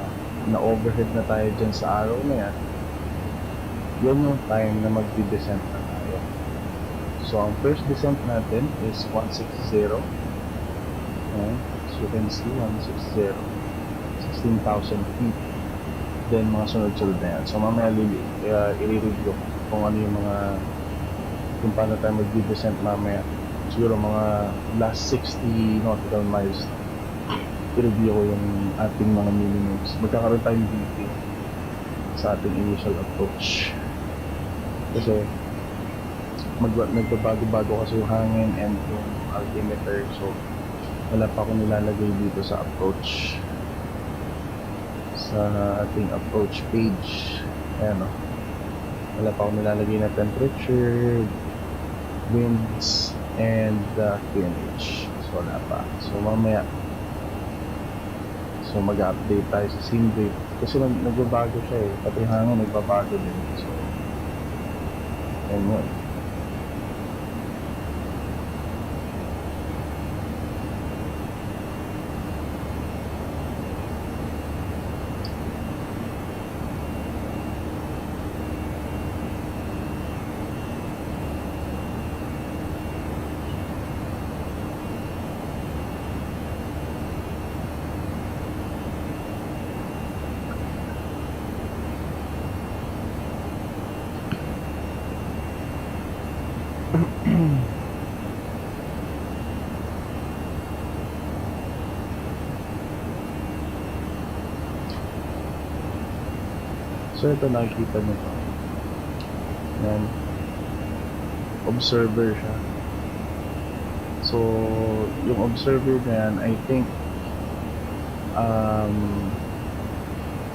overhead na tayo dyan sa arrow na yan, yun yung time na magdi-descent na tayo. So ang first descent natin is 160. Ayan, so you can see 160, 16,000 feet. Then mga sunod-sunod na yan. So mamaya i-review kung ano yung mga, kung paano tayo mag-descent mamaya. Siguro mga last 60 nautical miles, i-review ko yung ating mga minimums. Magkakaroon tayong briefing sa ating initial approach. Kasi nagbabago-bago kasi yung hangin and yung altimeter. So wala pa akong nilalagay dito sa approach, sa ating approach page. Ayan o, wala pa akong nilalagay na temperature, winds, and QNH. So wala pa. So mamaya, so mag-update tayo sa scene rate kasi nagbabago siya eh, pati hangin nagbabago din. So ayun yun. So ito, nakikita nyo to. Yan. Observer siya. So yung observer na yan, I think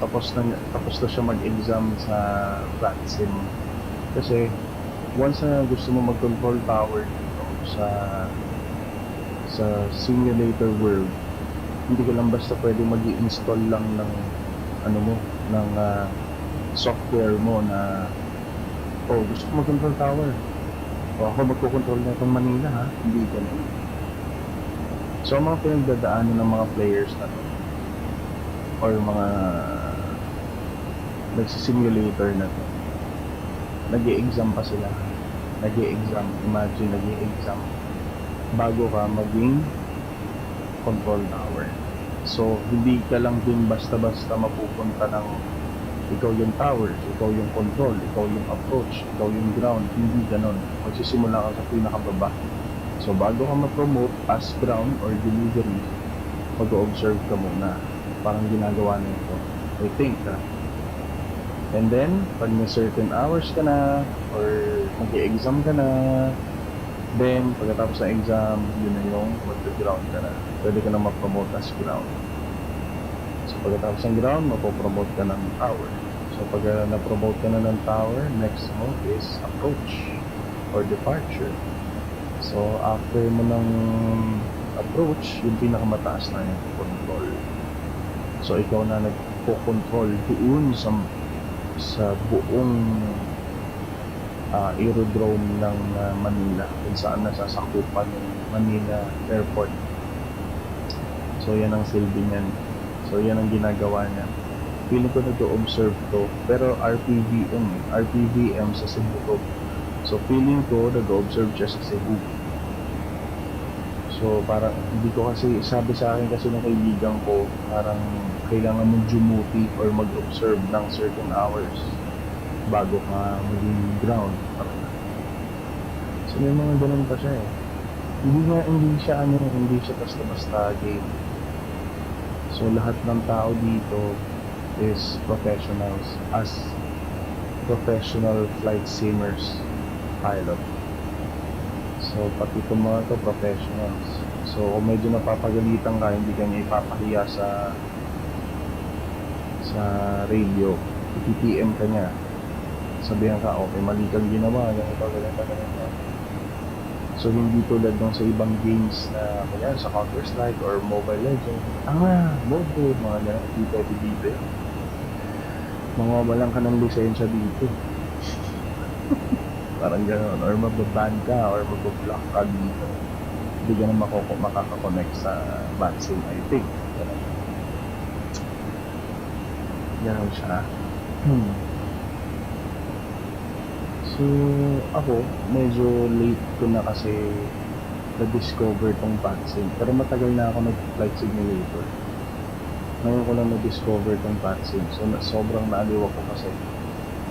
tapos na siya mag-exam sa flat sim. Kasi once na gusto mo mag-control tower dito sa simulator world, hindi ka lang basta pwede mag-i-install lang ng ano mo, ng software mo na gusto ko mag-control tower, ako magko-control na itong Manila, ha? Hindi ganun. So ang mga pinagdadaanan ng mga players na to, or mga nagsisimulator na to, nag-i-exam pa sila. Nag-i-exam, imagine nag-i-exam bago ka maging control tower. So hindi ka lang din basta-basta mapupunta ng ikaw yung tower, ikaw yung control, ikaw yung approach, ikaw yung ground. Hindi ganon. Magsisimula ka sa pinakababa. So bago ka ma-promote as ground or delivery, mag-observe ka muna. Parang ginagawa na ito, I think, ha? And then pag may certain hours ka na or mag-i-exam ka na, then pagkatapos ng exam, yun na yung mag-ground ka na. Pwede ka na ma-promote as ground. So pagkatapos ng ground, mapopromote ka ng tower. So pag na-promote ka na ng tower, next move is approach or departure. So after mo ng approach, yung pinakamataas na yung control. So ikaw na nagpo-control doon sa buong aerodrome ng Manila, kung saan nasasakupan ng Manila Airport. So yan ang silbi niyan. So yan ang ginagawa niya. Feeling ko nag-observe to, pero RPVM sa Cebu to. So feeling ko nag-observe siya sa Cebu. So parang hindi ko kasi, sabi sa akin kasi ng kaibigan ko, parang kailangan mong dumuty or mag-observe ng certain hours bago ka maging ground. So may mga ganun pa siya eh. Hindi siya basta-basta game. So lahat ng tao dito is professionals as professional flight simmers, pilot. So pati itong mga to professionals. So kung medyo napapagalitan ka, hindi ka niya ipapahiya sa radio, i-PPM ka niya, sabihan ka, okay, mali kang ginawa, ganito. So hindi tulad nung sa ibang games na kaya sa Counter-Strike or Mobile Legends, mode, mga ganun, dito. Mangawalan ka ng lisensya dito. Parang gano'n, or mababan ka, or mabablock ka dito. Hindi ka na makaka-connect sa vaccine, I think. Gano'n siya. So, ako, medyo late ko na kasi na-discover tong vaccine. Pero matagal na ako nag-flight simulator. Ngayon ko lang na-discover tong vaccine. So, sobrang naaliw ako kasi.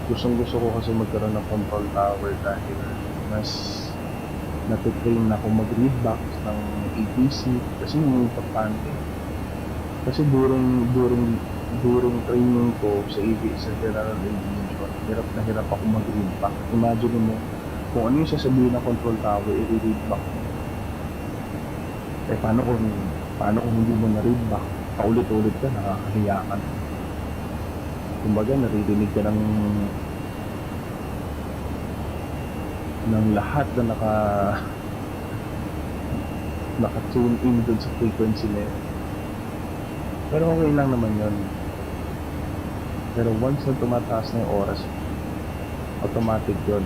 Gusto ko kasi magkaroon ng control tower dahil mas natitrain ako mag-read box ng ATC kasi yung importante. Kasi during training ko sa General Aviation, hirap na hirap ako mag-read back. Imagine mo, kung ano yung sasabihin ng control tower, i-read back mo. Eh paano kung hindi mo na-read back? Paulit-ulit ka, nakakahiya ka. Kumbaga, naririnig ka ng lahat na naka-tune in dun sa frequency na yun. Pero okay lang naman yun. Pero once na tumataas na yung oras, automatic yun.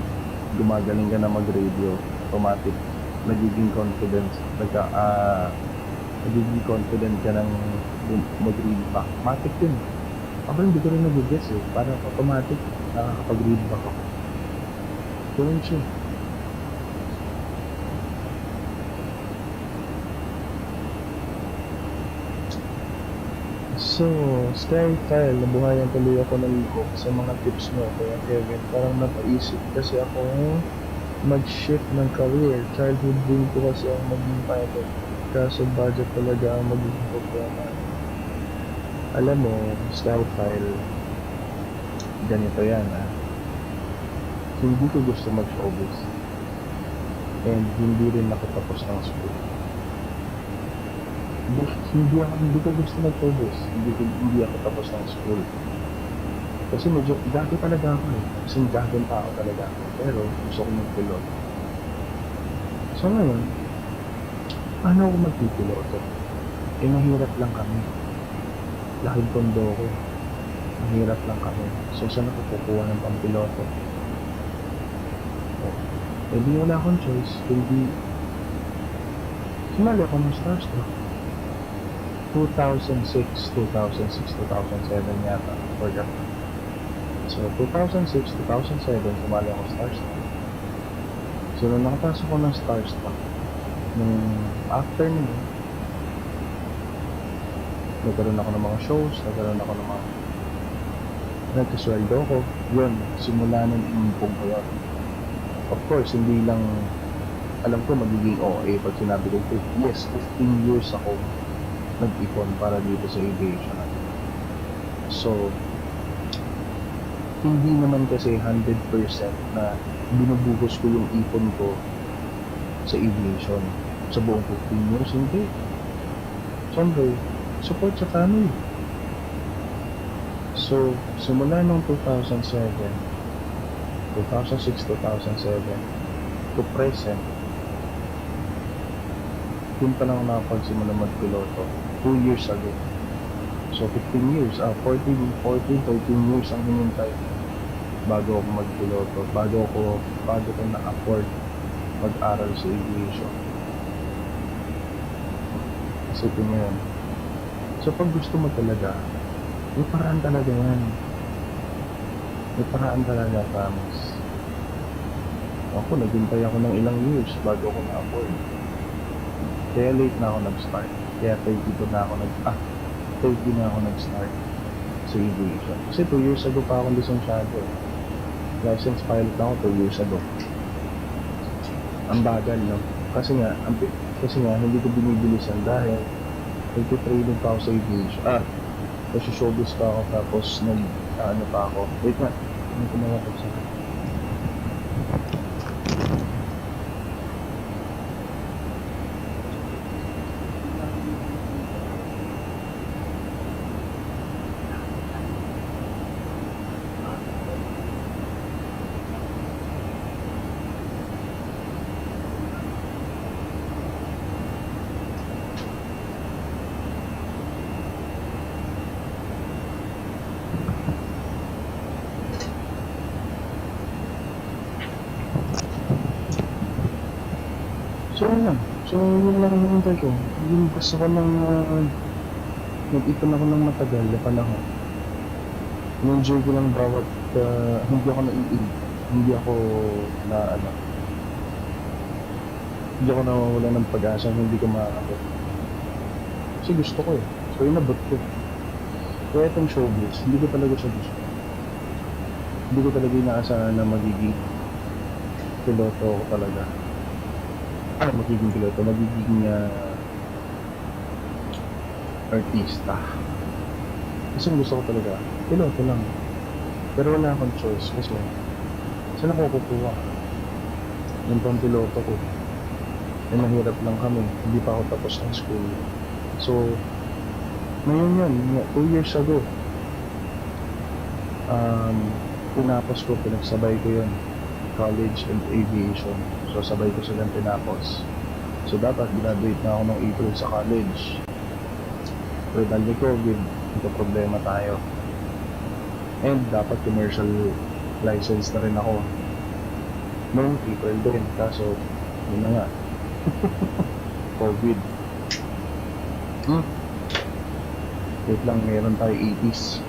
Gumagaling ka na mag-radio. Automatic. Nagiging confident ka ng mag-read back. Automatic yun. Ako hindi ko rin nag-guess eh. Parang automatic nakakapag-read back ako. Ganun siya. So, Skyfile, nabuhayan tuloy ako ng loob sa mga tips mo. Kaya Kevin, parang napaisip kasi ako mag-shift ng career. Childhood dream ko kasi ang maging pilot. Kaso budget talaga ang magiging problema. Alam mo, Skyfile, ganito yan Hindi ko gusto mag-showbiz. And hindi rin ako tapos ng school. Hindi ko gusto mag-showbiz. Hindi ako tapos ng school. Kasi medyo gago talaga ako Kasi gagong tao talaga ako. Pero gusto ko mag-pilot. So ngayon, paano ako mag-piloto? Mahirap lang kami. Laking kondo ko. Mahirap lang kami. So saan ako kukuha ng pampiloto? Hindi wala akong choice. Sumali ako ng Starstruck. 2006, 2007 yata. So 2006, 2007 sumali ako Starstruck. So nung nakapasok ko ng Starstruck, nung after nun, nagkaroon ako ng mga shows, nagkasweldo ko. Yun, simula nun impong ko yun. Of course, hindi lang alam ko magiging OA pag sinabi ko 15 years ako nag-ipon para dito sa aviation. So, hindi naman kasi 100% na binubugos ko yung ipon ko sa aviation. Sa buong 15 years, hindi. Siyempre, support sa family. So, simula nung 2006, 2007 to present, yun pa lang nakapagsimula magpiloto 2 years ago. So 15 years, 13 years ang hinintay bago ako magpiloto, bago ko na-afford mag-aral sa aviation. Isipin mo yun. So pag gusto mo talaga, may paraan talaga yan. May paraan talaga, promise. Ako, naghintay ako ng ilang years bago ako na-afford. Kaya late na ako nag-start. Kaya 32 na ako 30 na ako nag-start sa aviation. Kasi 2 years ago pa ako lisensyado. License pilot na ako 2 years ago. Ang bagal, no? Kasi nga, hindi ko binibilisan dahil nagtitraining pa ako sa aviation. Kasi showbiz pa ako tapos ano pa ako. Wait nga, hindi ko mawapag sa akin. So yun lang. So yun lang ang hinintay ko. Yung gusto ko ng nag-ipon ako ng matagal na panahon. In-enjoy ko lang bawat hindi ako naiinig. Hindi ako hindi ako nawawala ng pag-asa hindi ko makakapit. Kasi gusto ko eh. So inabot ko. Kaya itong showbiz, hindi ko talaga siya gusto. Hindi ko talaga inaasahan na magiging piloto ko talaga. Magiging piloto, magiging artista. Kasi gusto ko talaga, piloto lang. Pero wala akong choice kasi saan ako kukuha? Yung pang piloto ko. Mahirap lang kami, hindi pa ako tapos ng school. So, ngayon yun, 2 years ago, tinapos ko, pinagsabay ko yun. College and aviation. So sabay ko silang tinapos. So dapat graduate na ako ng April sa college. Pero dahil may COVID, ito problema tayo. And dapat commercial license na rin ako noong April din. Kaso, yun na nga. COVID. Wait lang, meron tayo 80s.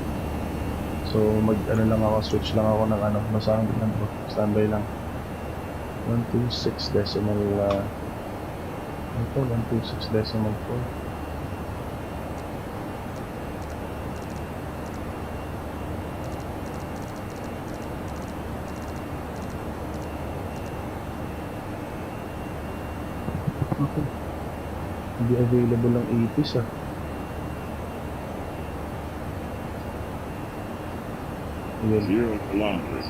So lang ako, switch lang ako ng masahang lang ko. Standby lang. 126 decimal 126 decimal 4. Okay. Hindi available ng 80s Yes. 0 kilometers.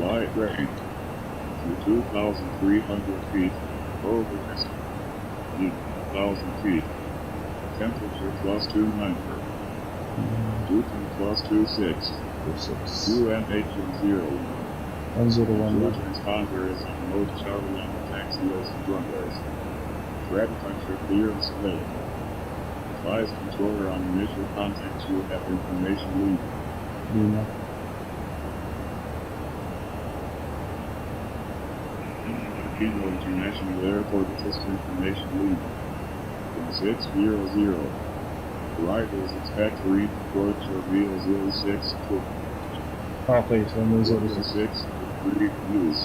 Light rain. To 2,300 feet over distance. 1,000 feet. Temperature +29. Dew point +26. UNH 0. 101. Transponder is on mode Charlie on the taxiways and runways. Rapid temperature clearance available. Advise controller on initial contact you have information leaving. Lima. Kilo International Airport System information leaving. From 600. Arrivals expect to reach approach of VL06 Okay, so may 06 degree views.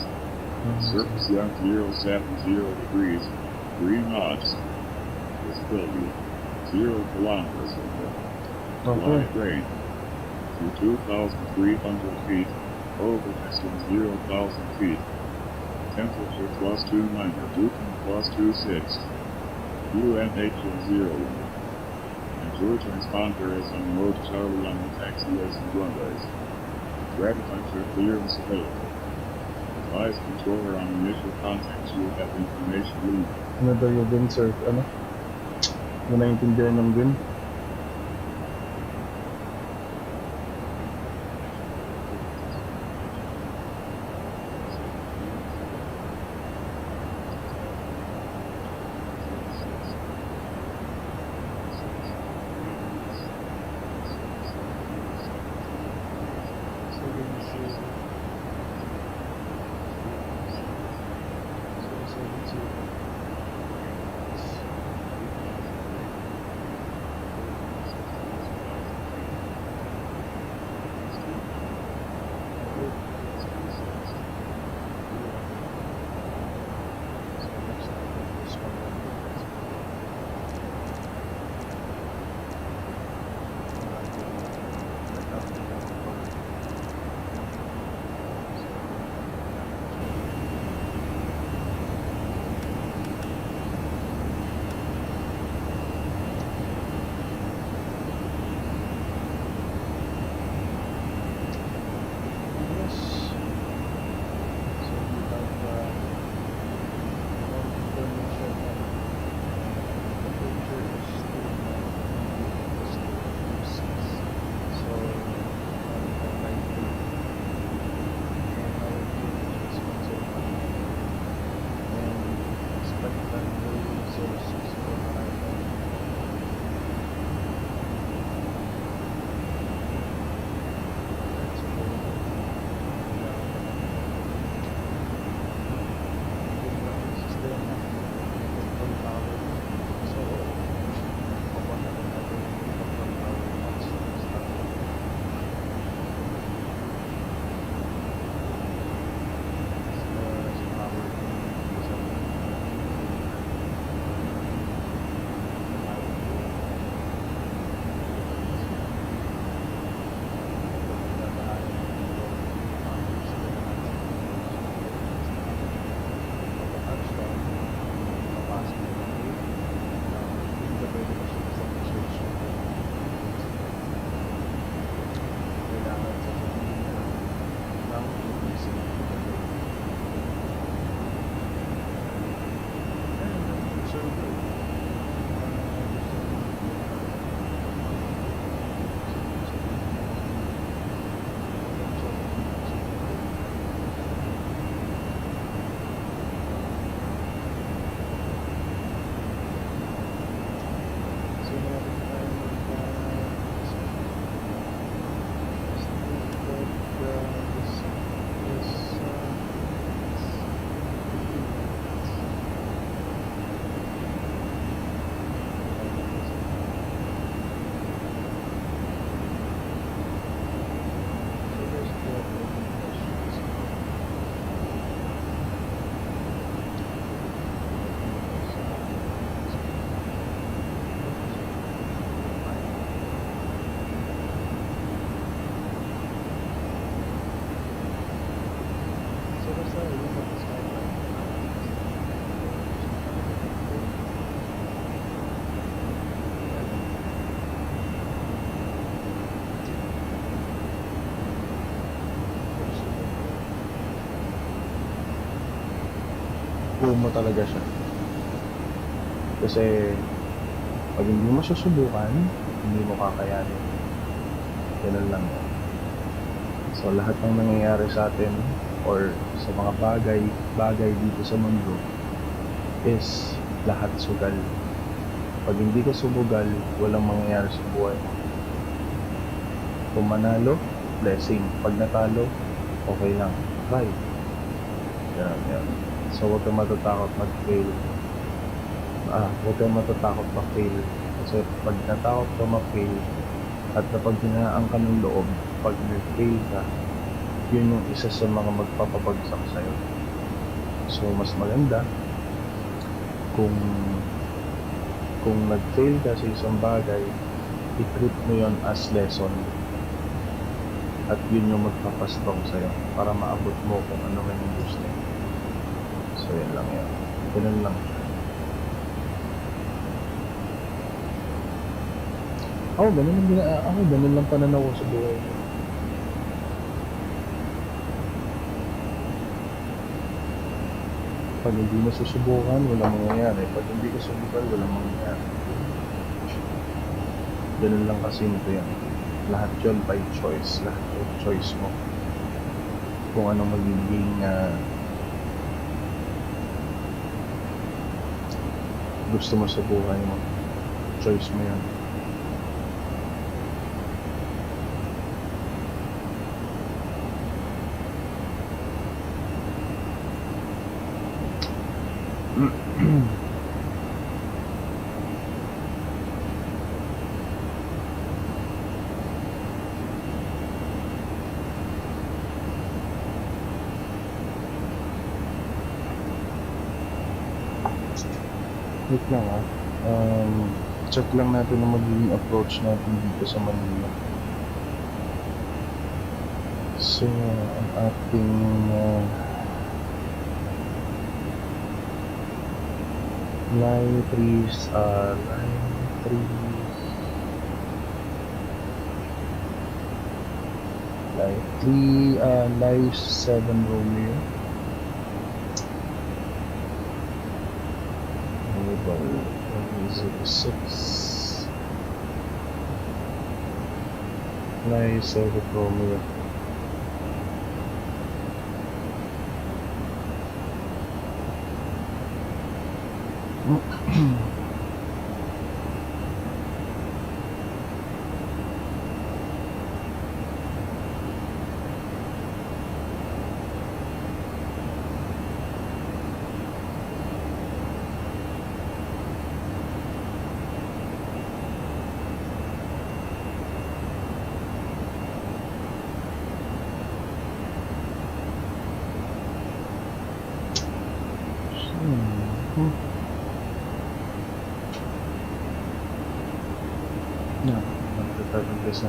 Surface length 070 degrees, 3 knots. Visibility 0 kilometers. Okay. Light rain. To 2,300 feet. Over distance 0,000 feet. Temperature +29. Dew point +26. UNH 0. Enjoy transponder is on mode Charlie on the taxiways and runways. Rapid temperature clearance available. Advise controller on initial contact you will have information leaving. Ano daw yung gun, sir? Ano? Ano naintindihan ng gun? go mo talaga siya. Kasi pag hindi mo susubukan, hindi mo kakayanin. Ganun lang yan. So lahat ng nangyayari sa atin or sa mga bagay dito sa mundo is lahat sugal. Pag hindi ka sumugal, walang mangyayari sa buhay mo. Kung manalo, blessing. Pag natalo, okay lang. Try. Yan. So huwag kang matatakot mag-fail. Huwag kang matatakot mag-fail. Kasi pag natakot ka mag-fail at napag hinaan ka ng loob, pag nag-fail ka, yun yung isa sa mga magpapabagsak sa'yo. So mas maganda kung nag-fail ka sa isang bagay, i-treat mo yon as lesson. At yun yung magpapastrong sa'yo para maabot mo kung ano man yung gusto. So yan lang yan. Ganun lang siya. Ganun lang pananaw ko sa buhay. Pag hindi mo susubukan, walang mangyayari. Pag hindi ka subukan, walang mangyayari. Ganun lang kasimple yan. Lahat yun by choice. Lahat yun choice mo. Kung ano magiging gusto mo sa buhay mo. Choice mo yan. Wait lang check lang natin ang magiging approach natin dito sa Manila. So, ang ating line 7 Romeo. 106 line 7 Romeo. Yeah, 100%.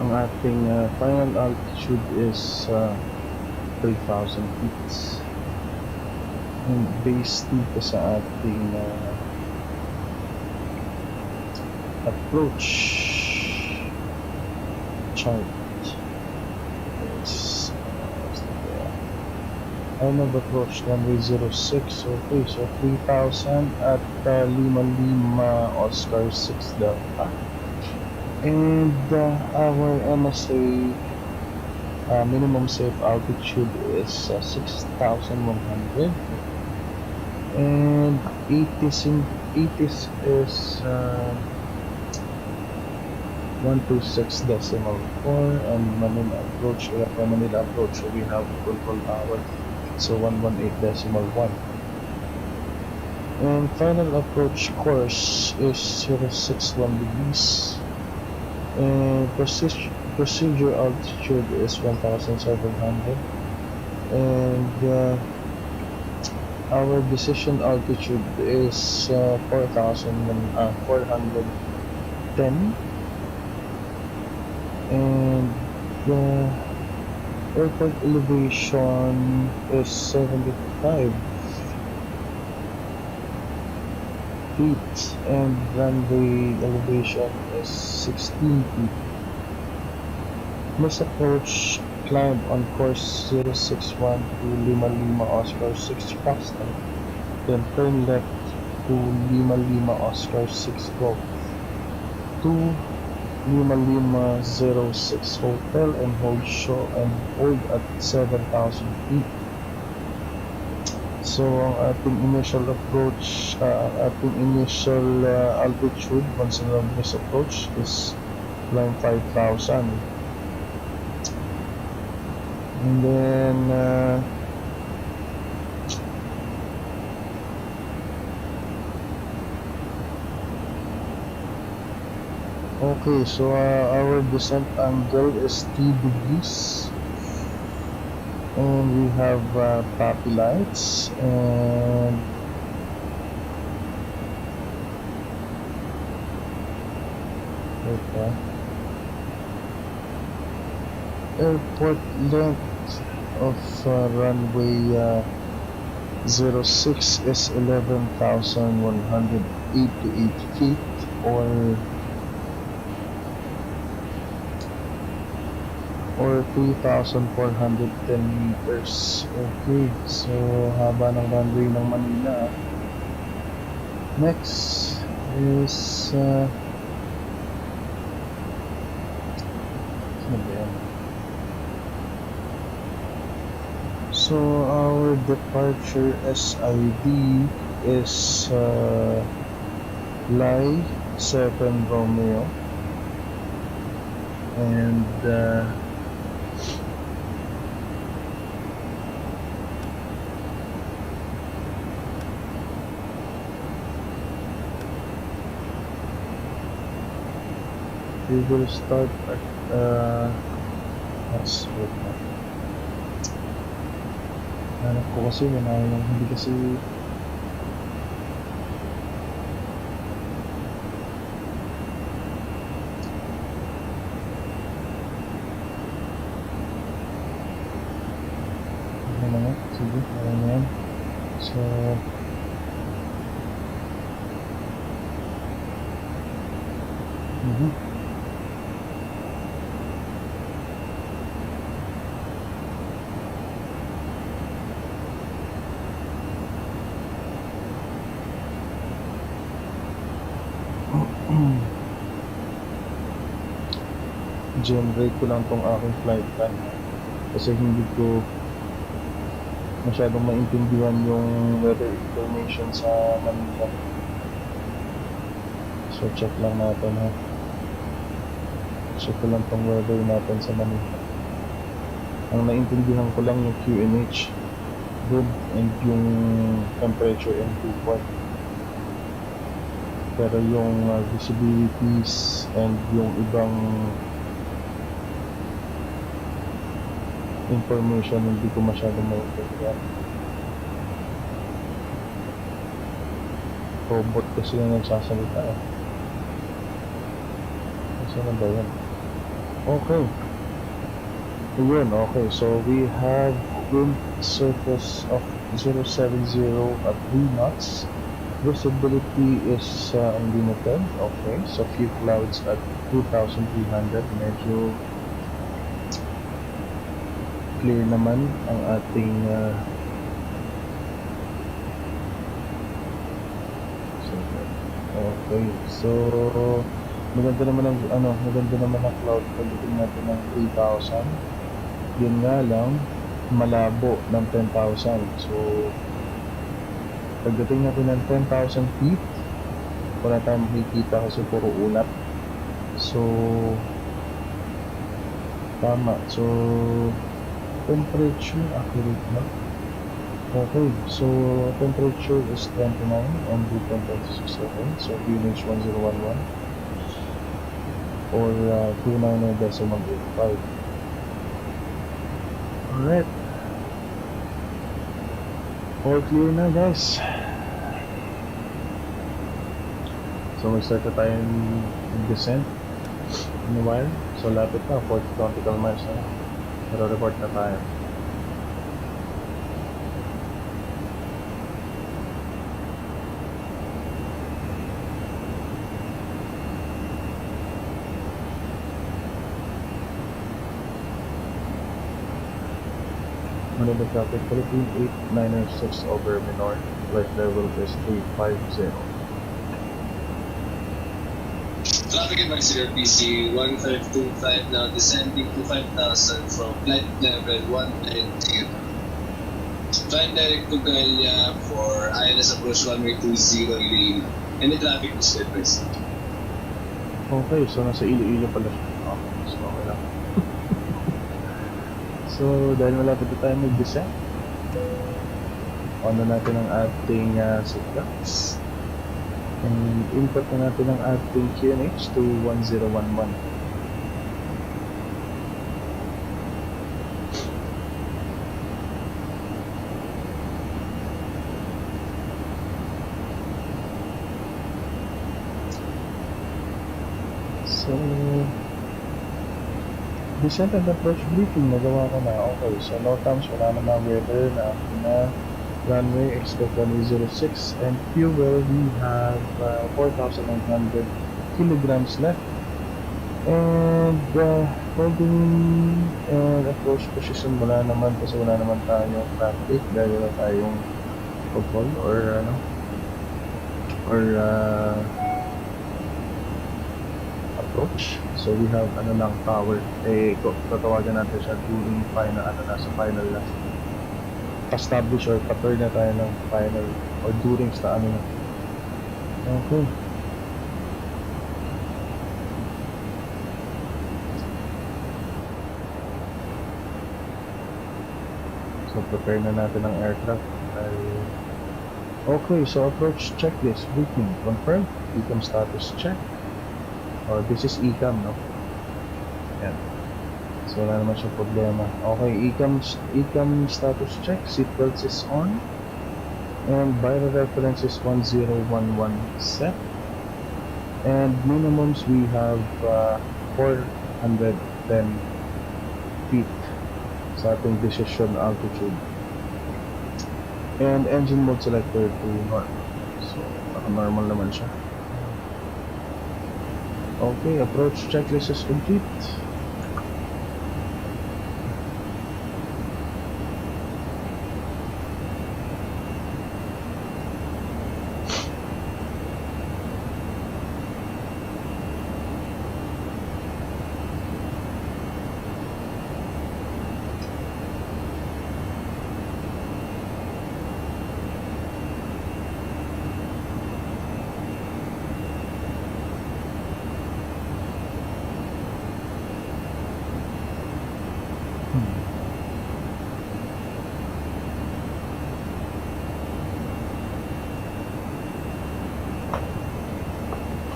Ang ating final altitude is 3,000 feet. And based dito sa ating approach chart, it's time of approach runway 06. Okay, so 3,000 at 55 Oscar 6 Delta. And our MSA minimum safe altitude is 6,100, and 80 is 126.4, and Manila approach, so we have control tower, so 118.1, and final approach course is 061 degrees, and procedure altitude is 1,700, and our decision altitude is 4,410, and Airport elevation is 75 feet and runway elevation is 16 feet. Miss approach climb on course 061 to Lima Lima Oscar 6 Foxtrot, then turn left to Lima Lima Oscar 6 Golf, to Lima Lima 06 Hotel and hold at 7,000 feet. So ang ating initial approach, ating initial altitude once around this approach is climb 5,000. And then okay, so our descent angle is 3 degrees, and we have poppy lights and airport length of runway 06 is 11,188 feet or 2,410 meters. Okay, so haba ng runway ng Manila. Next is so our departure SID is Lie 7 Romeo, and we will start at wait na. Hanap ko kasi hindi kasi sige, yan. So generate ko lang tong aking flight plan kasi hindi ko masyadong maintindihan yung weather information sa Manila. So check lang natin ha. Check ko lang tong weather natin sa Manila. Ang naintindihan ko lang yung QNH good and yung temperature and dew point. Pero yung visibilities and yung ibang information hindi ko masyadong maintindihan. Robot kasi yung nagsasalita eh. Kasi na ba yan? Okay. Yun, okay. So we have wind surface of 070 at 3 knots. Visibility is unlimited. Okay. So few clouds at 2,300. Medyo clear naman ang ating okay. So maganda naman ang cloud pagdating natin ng 3,000. Yun nga lang malabo ng 10,000. So pagdating natin ng 10,000 feet wala tayong makikita kasi puro ulap. So tama. So temperature accurate na. Okay, so temperature is 29 and dew point 26 seconds. So QNH 1011 or 299.85. Alright. All clear na guys. So mag-start na tayong descent in a while. So lapit na, 40 nautical miles na. Pero report na tayo. Manila traffic, Philippine 896 over Minor. Flight level is 350. Traffic advisory RPC 1525 now descending to 5,000 from flight level 190. Flight direct to Galia for ILS approach 1820 lane. Any traffic is request. Okay, so nasa Iloilo pala siya. Okay, so okay lang. So, dahil malapit na tayo mag-descent, on na natin ang ating seatbelts. And input na natin ang ating QNH to 1011. So, descent and approach briefing, nagawa ko na. Okay, so no times, wala namang weather na runway, expect runway 06, and fuel, we have 4,900 kilograms left. And holding and approach position, wala naman kasi wala naman tayong traffic dahil wala tayong pag-call or approach. So we have tower, tatawagan natin siya during final, nasa final na establish or pa-turn na tayo ng final or during sa na. Okay. So prepare na natin ang aircraft. Okay, so approach checklist briefing confirmed, ECAM status check. Or this is ECAM, no? Yan. So wala naman siyang problema. Okay, ECAM status check, seatbelts is on, and viral reference is 1011 set, and minimums we have 410 feet sa ating decision altitude, and engine mode selector to normal, so normal naman siya. Okay, approach checklist is complete.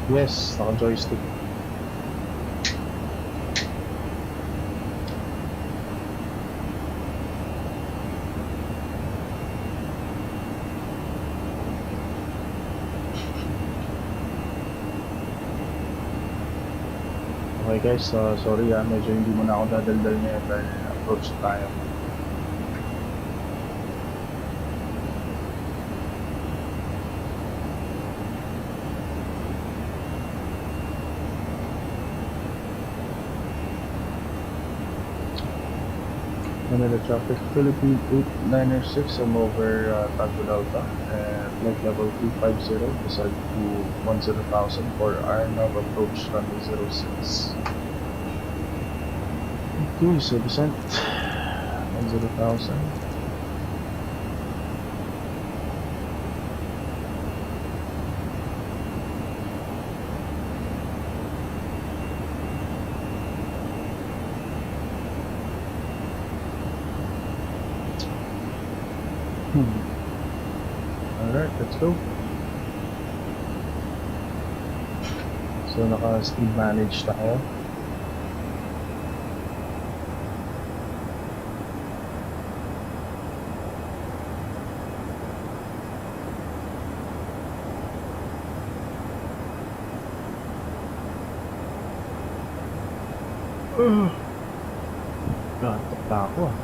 Yes, naka-joystick. Okay guys, sorry medyo hindi mo na ako dadaldal ngayon dahil approach tayo. Manila traffic, Philippine 896, I'm over Tago Delta, and flight level 250, descend to 10,000 for Arnav, approach runway 06. Okay, so descent 10,000. Alright, let's go. So naka-speed manage tayo. God. Ata ako ah.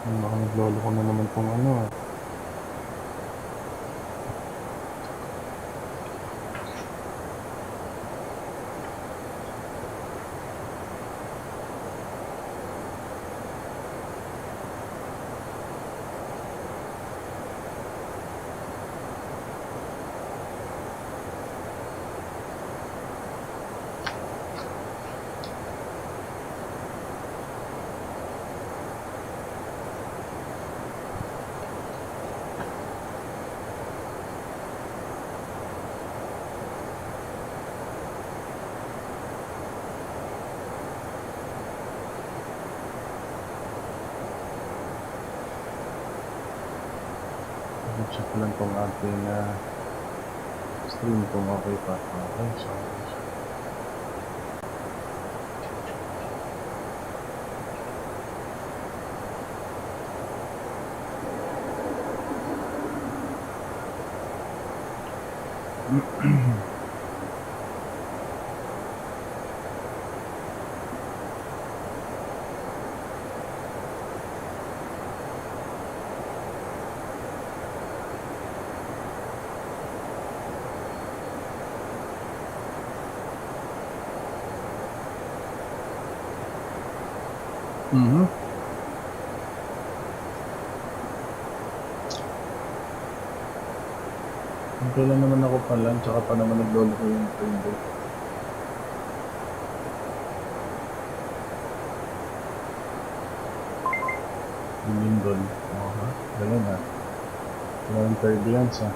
Baka naglolo ko na naman kung ano ah. Check ko lang tong ating stream kung okay pa. Okay, so kailan naman ako pala, tsaka pa naman naglolo ko yung frame rate. Yung lindol. Aha, ganyan ha. Walang turbulence ha.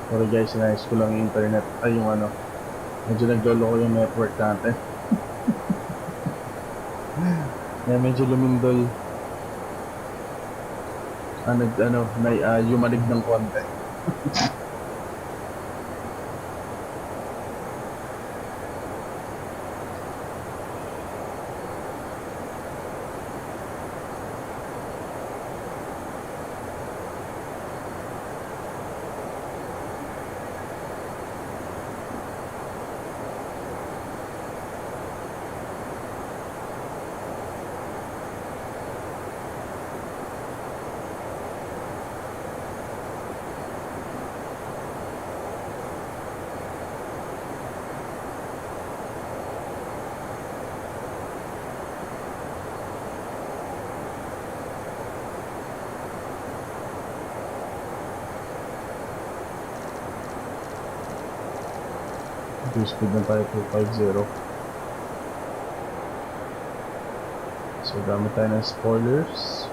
Sorry guys, sinayos ko lang yung internet. Ay, yung ano. Medyo naglolo ko yung network natin. Medyo lumindol. Yumanig ng konti. Speed na tayo 250. So gamit tayo ng spoilers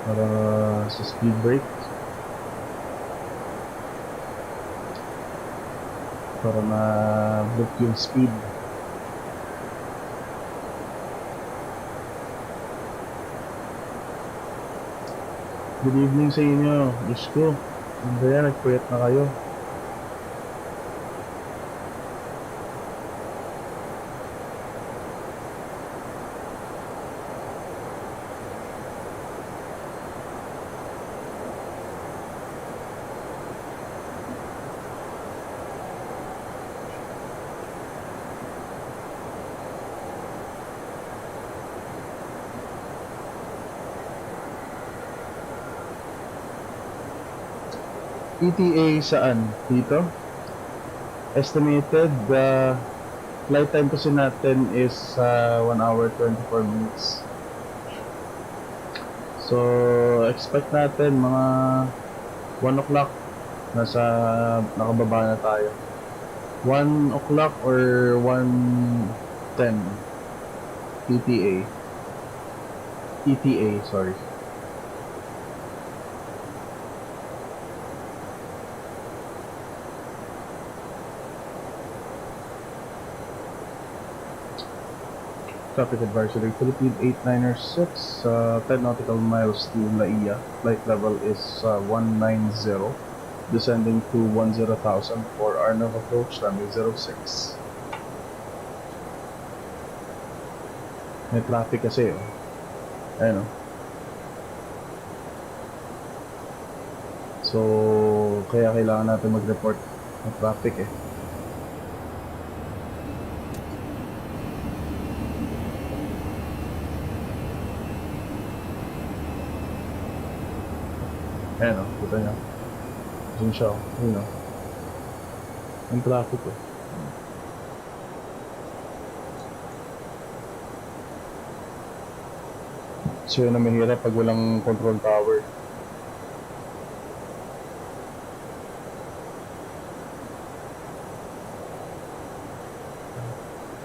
para sa speed brake para ma-book yung speed. Good evening sa inyo. Diyos ko, hindi yan, nagpuyat na kayo. ETA saan? Dito? Estimated flight time kasi natin is 1 hour 24 minutes. So, expect natin mga 1 o'clock nakababa na tayo. 1 o'clock or 1:10 ETA, sorry. Traffic advisory, Philippine 8906, 10 nautical miles to Laia. Flight level is 190, descending to 10,000 for Arnav approach, runway 06. May traffic kasi, oh. Ayun, oh. So, kaya kailangan natin mag-report ng traffic, eh. Ayan o, kita nyo. Diyan siya o, yun o. Yung traffic o. So yun ang mahirap pag walang control tower.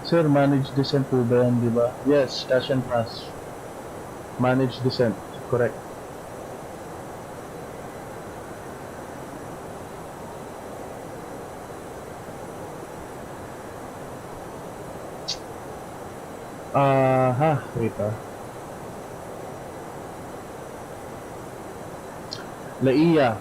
Sir, manage descent po ba yan, di ba? Yes, cash and pass. Manage descent, correct. Wait Laia.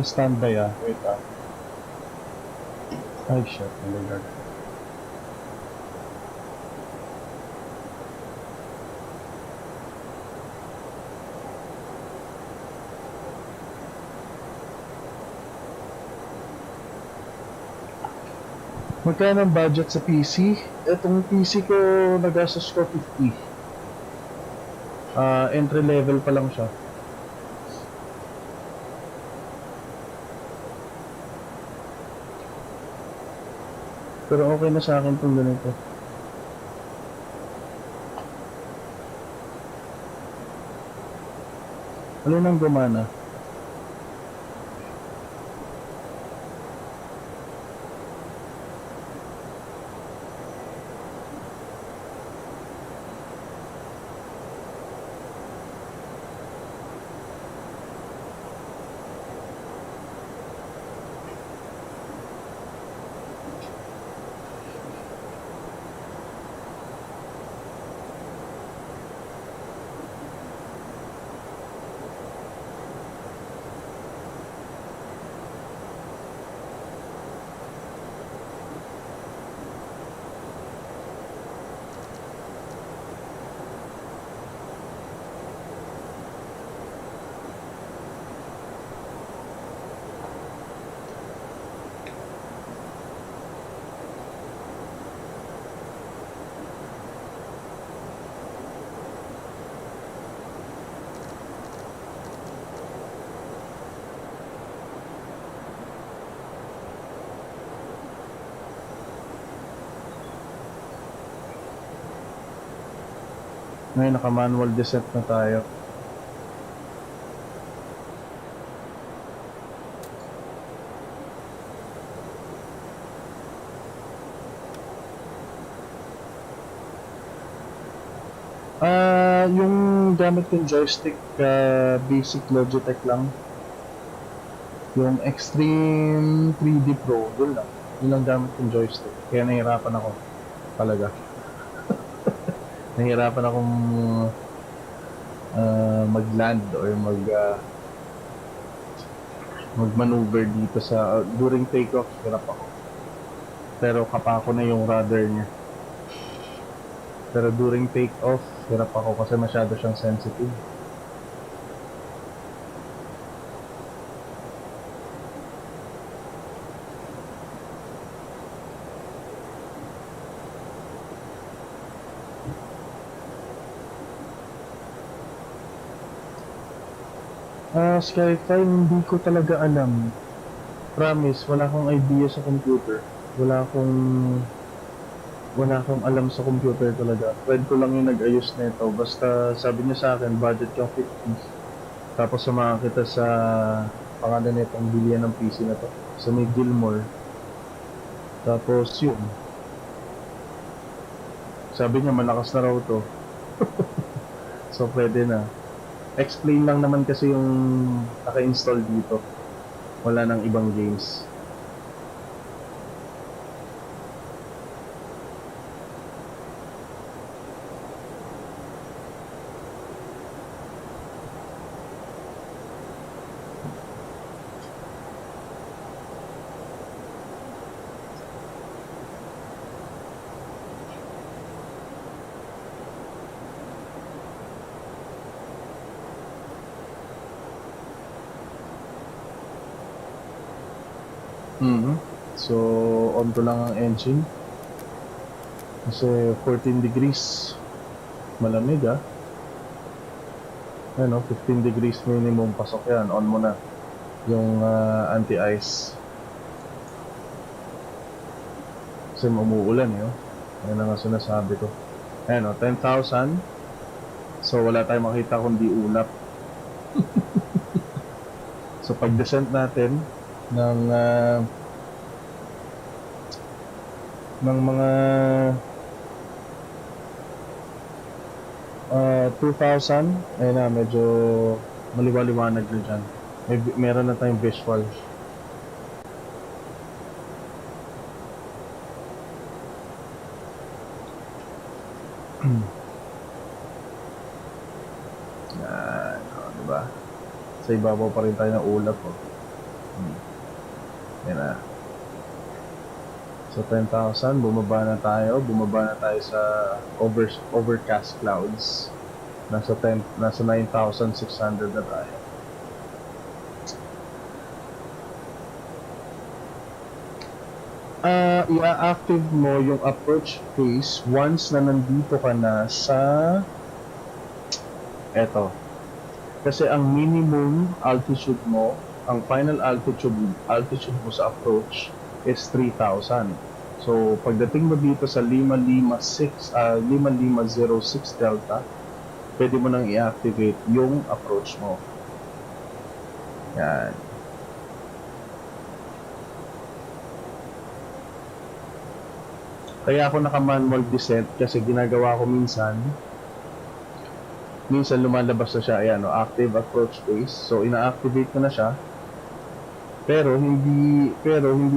Standby wait ay shit, nalagag. Magkano ang budget sa PC? Itong PC ko nagastos ko 50. Entry level pa lang siya. Pero okay na sa akin itong ganito. Ano nang gumana? Ngayon naka-manual descent na tayo. Yung gamit yung joystick, basic Logitech lang. Yung Extreme 3D Pro, yun lang. Yun lang gamit yung joystick. Kaya nahirapan ako talaga. Nahirapan akong mag-land or mag-maneuver dito sa during takeoff, hirap ako. Pero kapako na yung rudder niya. Pero during takeoff, hirap ako kasi masyado siyang sensitive. Skyfire, hindi ko talaga alam. Promise, wala akong idea sa computer. Wala akong alam sa computer talaga. Friend ko lang yung nag-ayos nito. Basta sabi niya sa akin, budget yung 50. Tapos samahan kita sa pangalan nitong bilihan ng PC na to. Sa may Gilmore. Tapos yun. Sabi niya malakas na raw to. So pwede na. Explain lang naman kasi yung naka-install dito. Wala nang ibang games. So, on ko lang ang engine. Kasi 14 degrees. Malamig ah. Ano, 15 degrees minimum pasok yan. On mo na yung anti-ice. Kasi umuulan eh. Yan ang sinasabi ko. Ayan o, 10,000. So, wala tayong makita kundi ulap. So, pag-descent natin ng mga 2,000, ayun na, medyo maliwaliwanag na dyan. Meron na tayong visual. Yan, diba? Sa ibabaw pa rin tayo ng ulap Yan na. So 10,000, bumaba na tayo sa overcast clouds. Nasa 9,600 na tayo. I-active mo yung approach phase once na nandito ka na sa eto. Kasi ang minimum altitude mo, ang final altitude mo sa approach is 3,000. So, pagdating mo dito sa 506 Delta, pwede mo nang i-activate yung approach mo. Yan. Kaya ako naka-manual descent kasi ginagawa ko minsan lumalabas na siya, ayan, active approach phase. So, ina-activate ko na siya. Pero hindi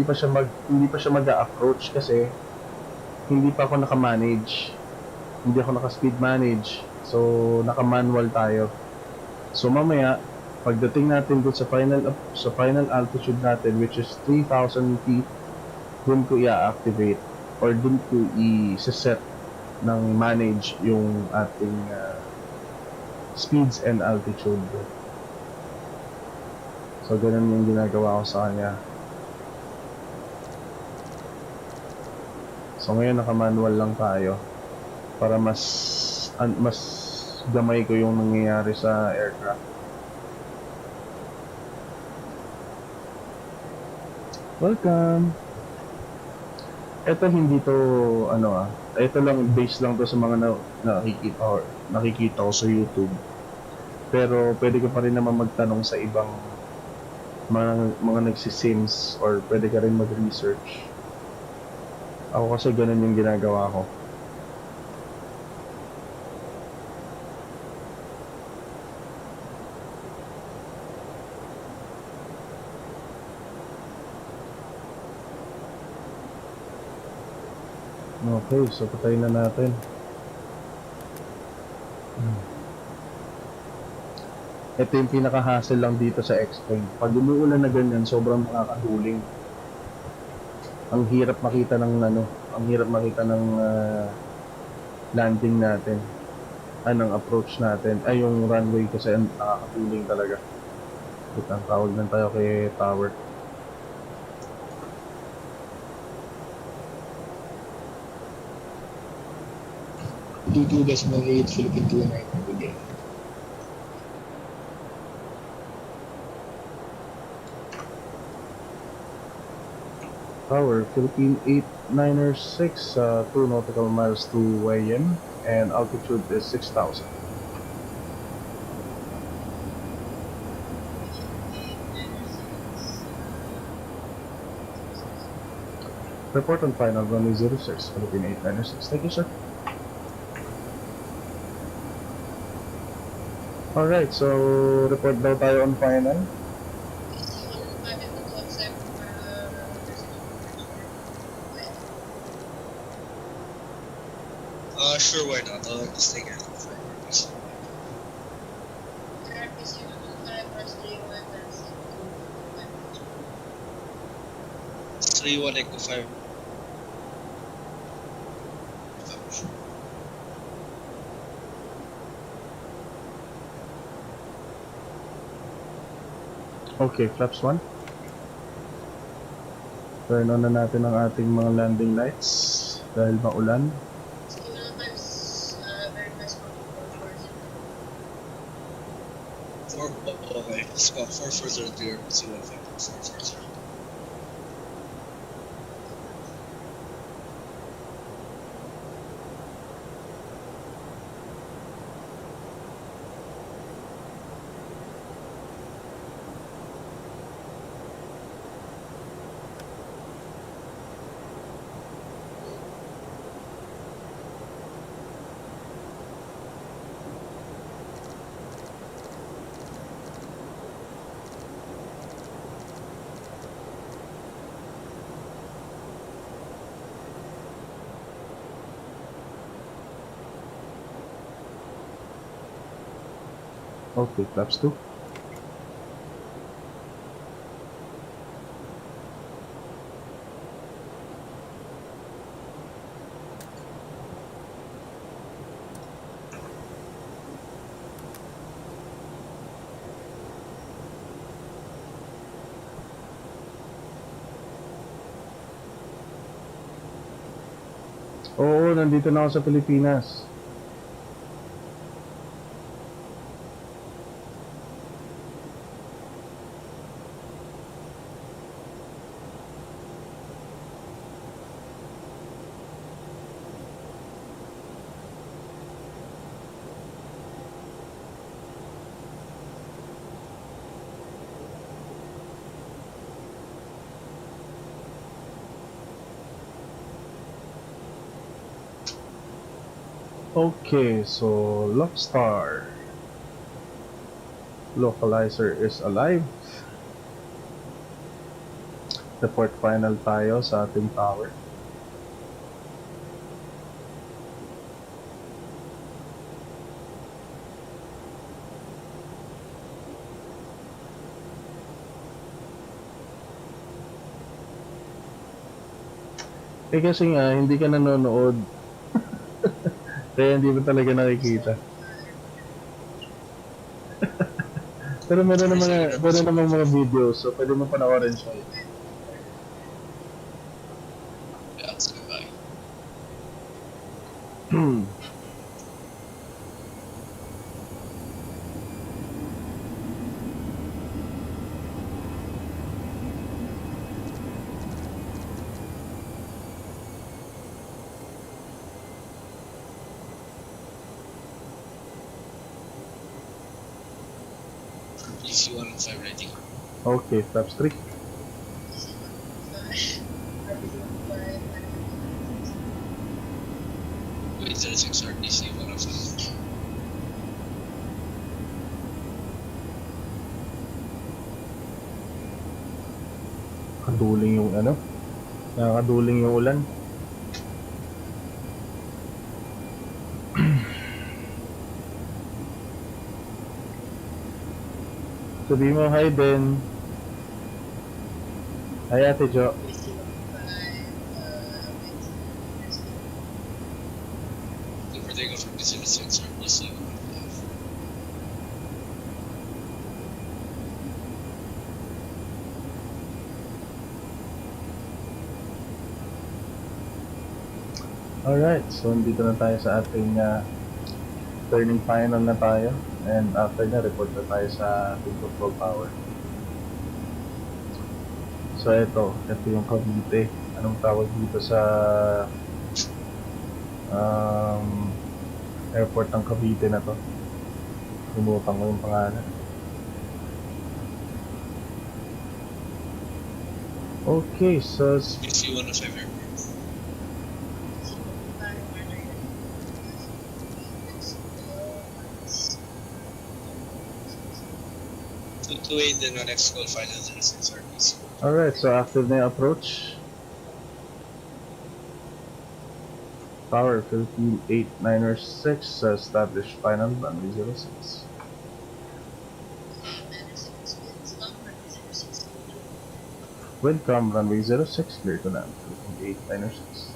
pa siya mag-approach kasi hindi pa ako naka-manage. Hindi ako naka-speed manage. So naka-manual tayo. So mamaya pagdating natin doon sa final altitude natin, which is 3,000 feet, doon ko i-activate or doon ko i-set ng manage yung ating speeds and altitude. So, ganun yung ginagawa ko sa kanya. So, ngayon naka-manual lang tayo para mas gamay ko yung nangyayari sa aircraft. Welcome! Ito hindi to, ito lang, base lang to sa mga nakikita ko sa YouTube. Pero, pwede ko pa rin naman magtanong sa ibang mga nagsisims or pwede ka rin mag-research. Ako kasi ganun yung ginagawa ko. Okay, so patayin na natin. Ito yung pinaka-hassle lang dito sa X-Plane. Pag umuulan na ganyan, sobrang nakakaduling. Ang hirap makita ng landing natin. Anong approach natin. Ay, yung runway kasi nakakaduling talaga. Ito, tawag lang tayo kay tower. .2.8 Philippine 29 again. Tower, Philippine 896, 2 nautical miles to Uwian, and altitude is 6,000. Report on final runway 06, Philippine 896. Thank you, sir. Alright, so report daw tayo on final. Sure, why not? I'll just take it. 31 Echo 5. Okay, flaps 1. Turn on na natin ang ating mga landing lights dahil maulan. Okay, Scott 4403 440. Okay, flaps 2. Oo, nandito na ako sa Pilipinas. Okay, so Lockstar localizer is alive. Report final tayo sa ating tower. Eh kasi nga, hindi ka nanonood. Kaya hindi mo talaga nakikita. Pero meron namang mga videos, so pwede mo panoorin siya. Yeah, that's good. Bye. PC 105 ready. Okay, flaps 3. Wait, 06 RTC 105. Nakakaduling yung ulan. Sabi mo, hi din. Hi, Ate Jo. For takeoff from December 6 RPC 115. Alright, so dito na tayo sa ating turning final na tayo. And after na, report na tayo sa ating control tower. So ito yung Cavite. Anong tawag dito sa airport ng Cavite na to? Lumutang ko yung pangalan. Okay, so DC 105 airport. So 28 then our next call final 06 RPC. alright, so after the approach, Tower Philippine 8906 established final runway 06. Welcome runway 06, clear to land, Philippine 8906.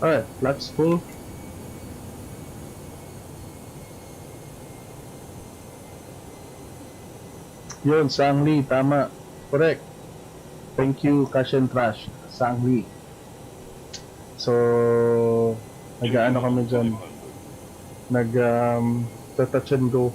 Alright, flaps full. Yun, Sangli, tama. Correct. Thank you, Cash and Trash. Sangli. So, nag-ano kami dyan. Touch and go.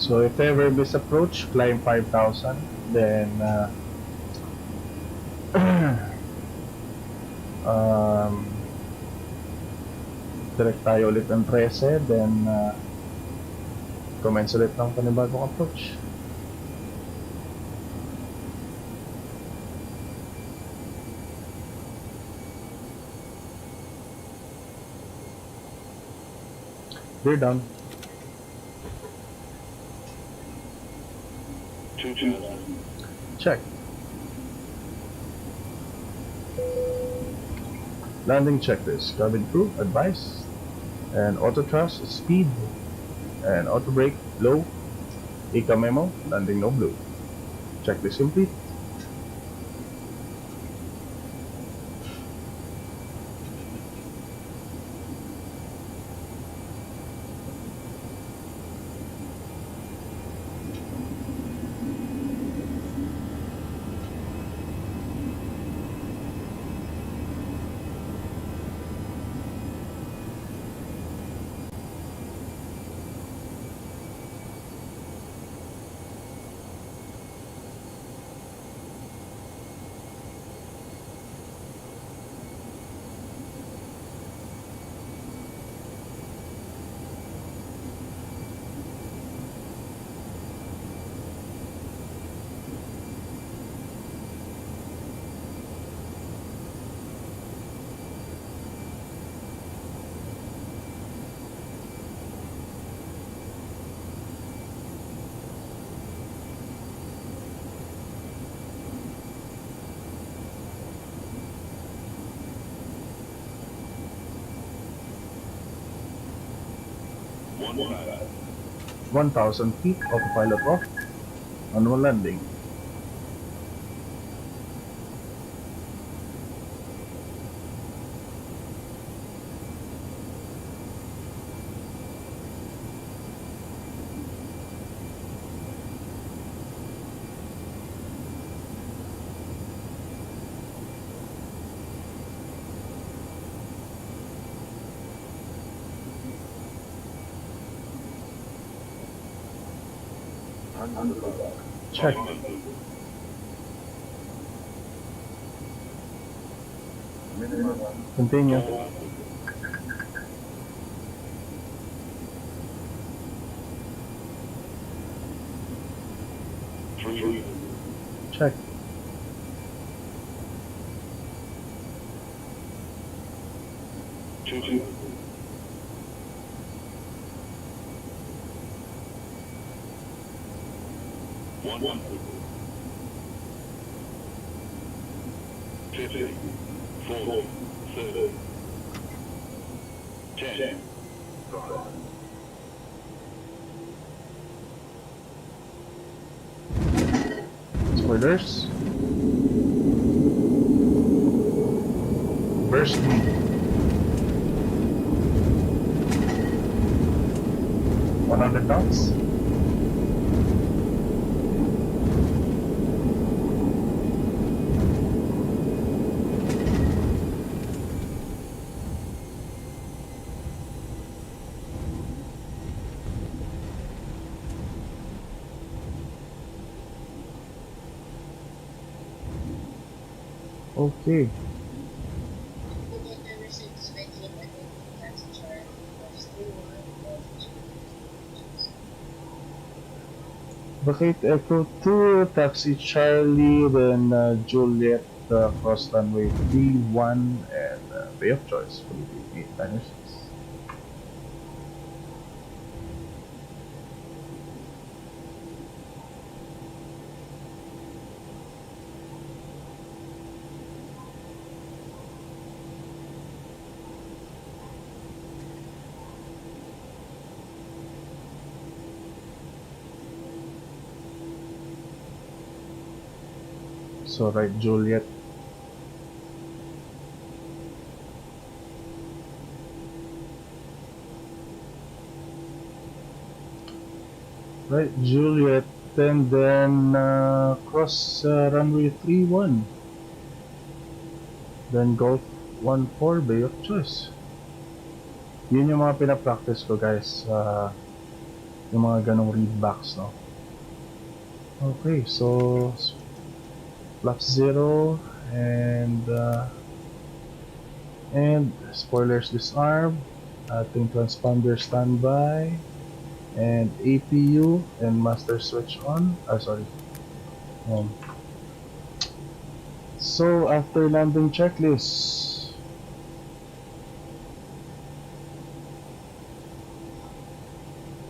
So if ever miss approach, climb 5,000, then direct tayo ulit ng 13, then commence ulit ng panibagong approach. They're done. Check. Landing checklist. Cabin crew, advice. And auto thrust, speed. And auto brake, low. ICA memo, landing no blue. Checklist complete. One 1,000 feet, autopilot off. Manual landing. Check. Continue. Check. One. 50, 4, 30, 10. Spoilers. Burst speed. 100 knots. Okay. Vacate Echo 2, Taxi Charlie, then Juliet, cross runway 31, and Bay of Choice, fully 896. So right, Juliet. Right, Juliet, and then cross runway 31. Then Golf 14, Bay of Choice. Yun yung mga pinapractice ko, guys. Yung mga ganong readbacks, no? Okay, so flap 0 and spoilers disarm, ating transponder standby, and APU and master switch on. Sorry. So after landing checklist,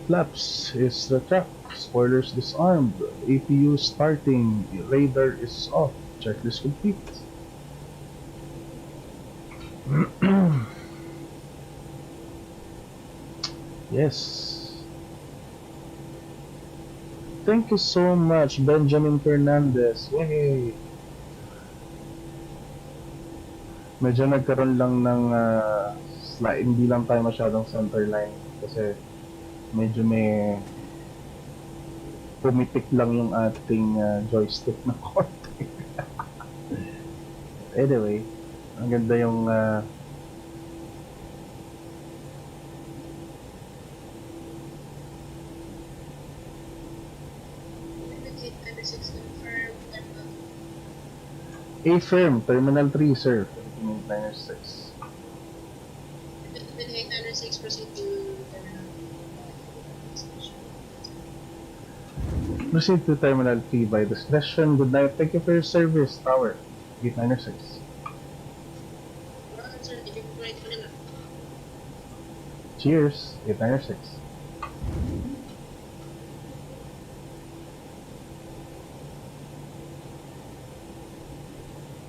flaps is the track, spoilers disarmed, APU starting, radar is off, checklist complete. Yes. Thank you so much, Benjamin Fernandez. Yay! Medyo nagkaroon lang ng slide, hindi lang tayo masyadong center line kasi medyo may pumitik lang yung ating joystick na konti. Anyway, ang ganda yung A-firm, Terminal 3, sir. 896. 896 proceed to terminal. Proceed to Terminal 3 by discretion. Good night. Thank you for your service, Tower. 896. Sir, thank you for Manila. Cheers. 896.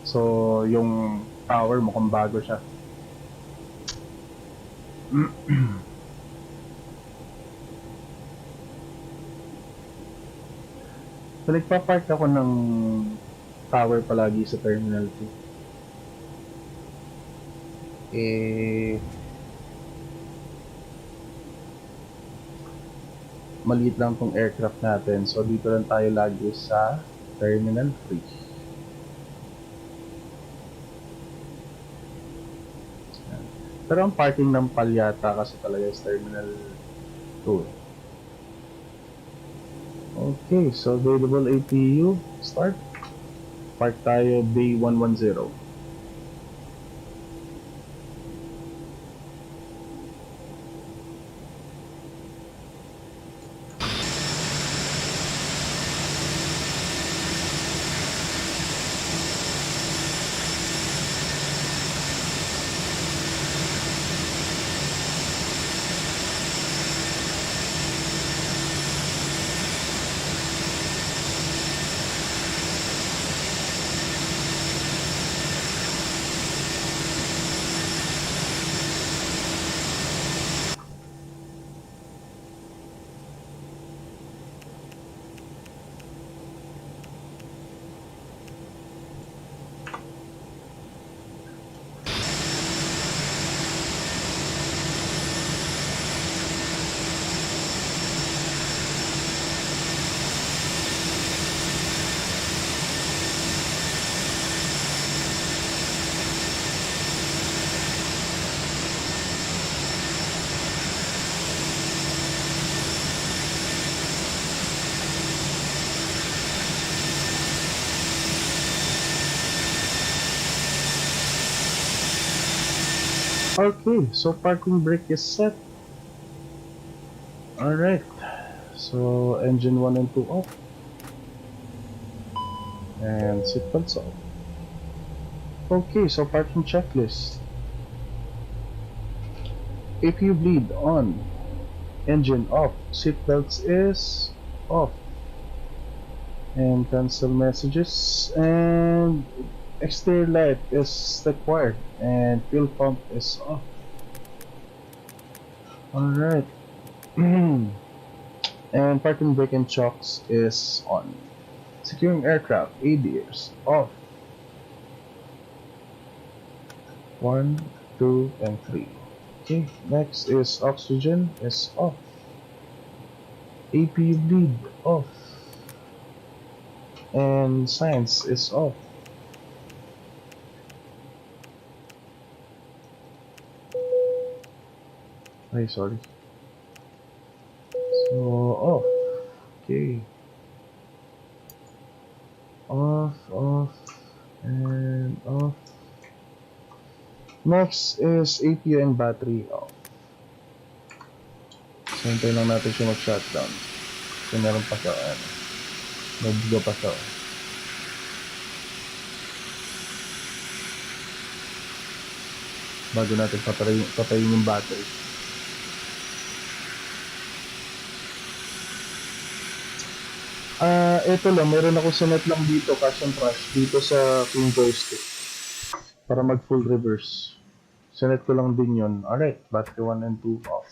So, yung tower mukhang bago siya. So, nagpa-park ako ng tower palagi sa Terminal 2. Maliit lang tong aircraft natin. So, dito lang tayo lagi sa Terminal 3. Pero ang parking ng Palyata kasi talaga is Terminal 2. Okay, so available APU, start. Park tayo Bay 110. Okay, so parking brake is set. Alright, so engine 1 and 2 off. And seatbelts off. Okay, so parking checklist. APU bleed on. Engine off. Seatbelts is off. And cancel messages. And exterior light is required. And fuel pump is off. Alright. And parking brake and chocks is on. Securing aircraft, ADRs off. 1, 2, and 3. Okay, next is oxygen is off. APU bleed off. And science is off. Ay, sorry. So, off. Okay. Off, and off. Next is APU and battery off. So, hintayin lang natin siya mag-shutdown. So, meron pa siya, nagbigo pa siya. Bago natin patayin yung battery. Ito lang, meron ako sinet lang dito, cash and crush, dito sa clean joystick. Para mag full reverse. Sinet ko lang din yun. Alright, battery 1 and 2 off.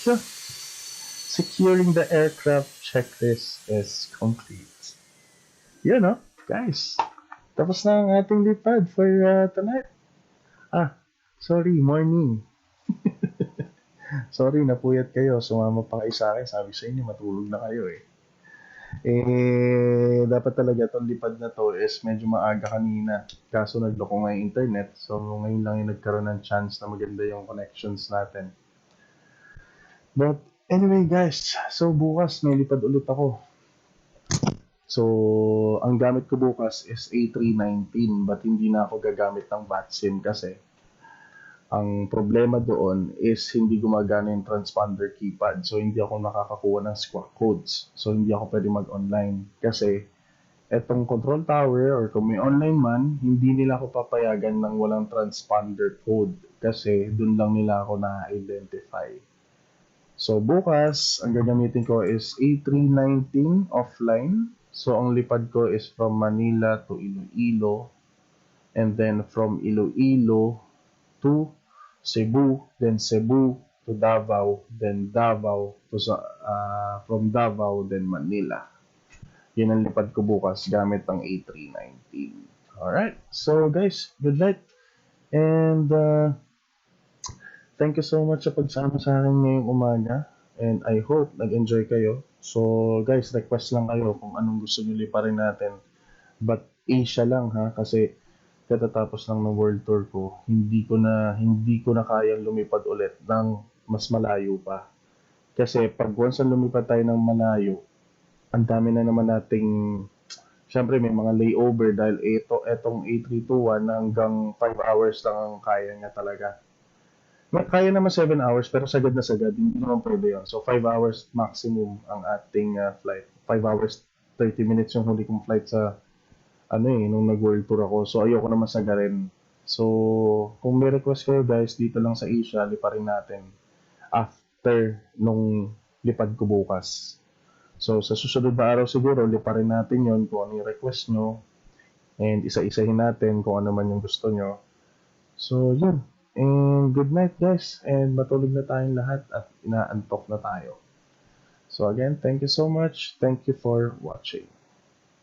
Sure. Securing the aircraft checklist is complete. Yun, no? Guys, tapos na ang ating lipad for tonight. Sorry, morning. Sorry, napuyat kayo. Sumama pa kayo sa akin. Sabi sa inyo, matulog na kayo eh. Dapat talaga itong lipad na to is medyo maaga kanina. Kaso nagloko nga yung internet. So, ngayon lang yung nagkaroon ng chance na maganda yung connections natin. But, anyway guys. So, bukas may lipad ulit ako. So, ang gamit ko bukas is A319. But hindi na ako gagamit ng VATSIM kasi ang problema doon is hindi gumagana yung transponder keypad. So, hindi ako nakakakuha ng squawk codes. So, hindi ako pwede mag-online. Kasi, etong control tower or kung may online man, hindi nila ako papayagan ng walang transponder code. Kasi, dun lang nila ako na-identify. So, bukas, ang gagamitin ko is A319 offline. So, ang lipad ko is from Manila to Iloilo. And then, from Iloilo to Cebu, then Cebu to Davao, then Davao to from Davao, then Manila. Yun ang lipad ko bukas gamit ang A319. Alright, so guys, good night. And thank you so much sa pagsama sa akin ngayong umaga. And I hope nag-enjoy kayo. So guys, request lang kayo kung anong gusto nyo liparin natin. But Asia lang ha, kasi katatapos lang ng world tour ko, hindi ko na kayang lumipad ulit ng mas malayo pa. Kasi pag once lumipad tayo ng malayo, ang dami na naman nating, syempre may mga layover dahil etong A321 hanggang 5 hours lang ang kaya niya talaga. Kaya naman 7 hours pero sagad na sagad, hindi naman pwede yun. So 5 hours maximum ang ating flight. 5 hours 30 minutes yung huli kong flight sa nung nag-world tour ako. So, ayoko naman sagarin. So, kung may request kayo guys, dito lang sa Asia, liparin natin after nung lipad ko bukas. So, sa susunod na araw siguro, liparin natin yon kung ano yung request nyo. And isa-isahin natin kung ano man yung gusto nyo. So, yun. And good night guys. And matulog na tayong lahat at inaantok na tayo. So, again, thank you so much. Thank you for watching.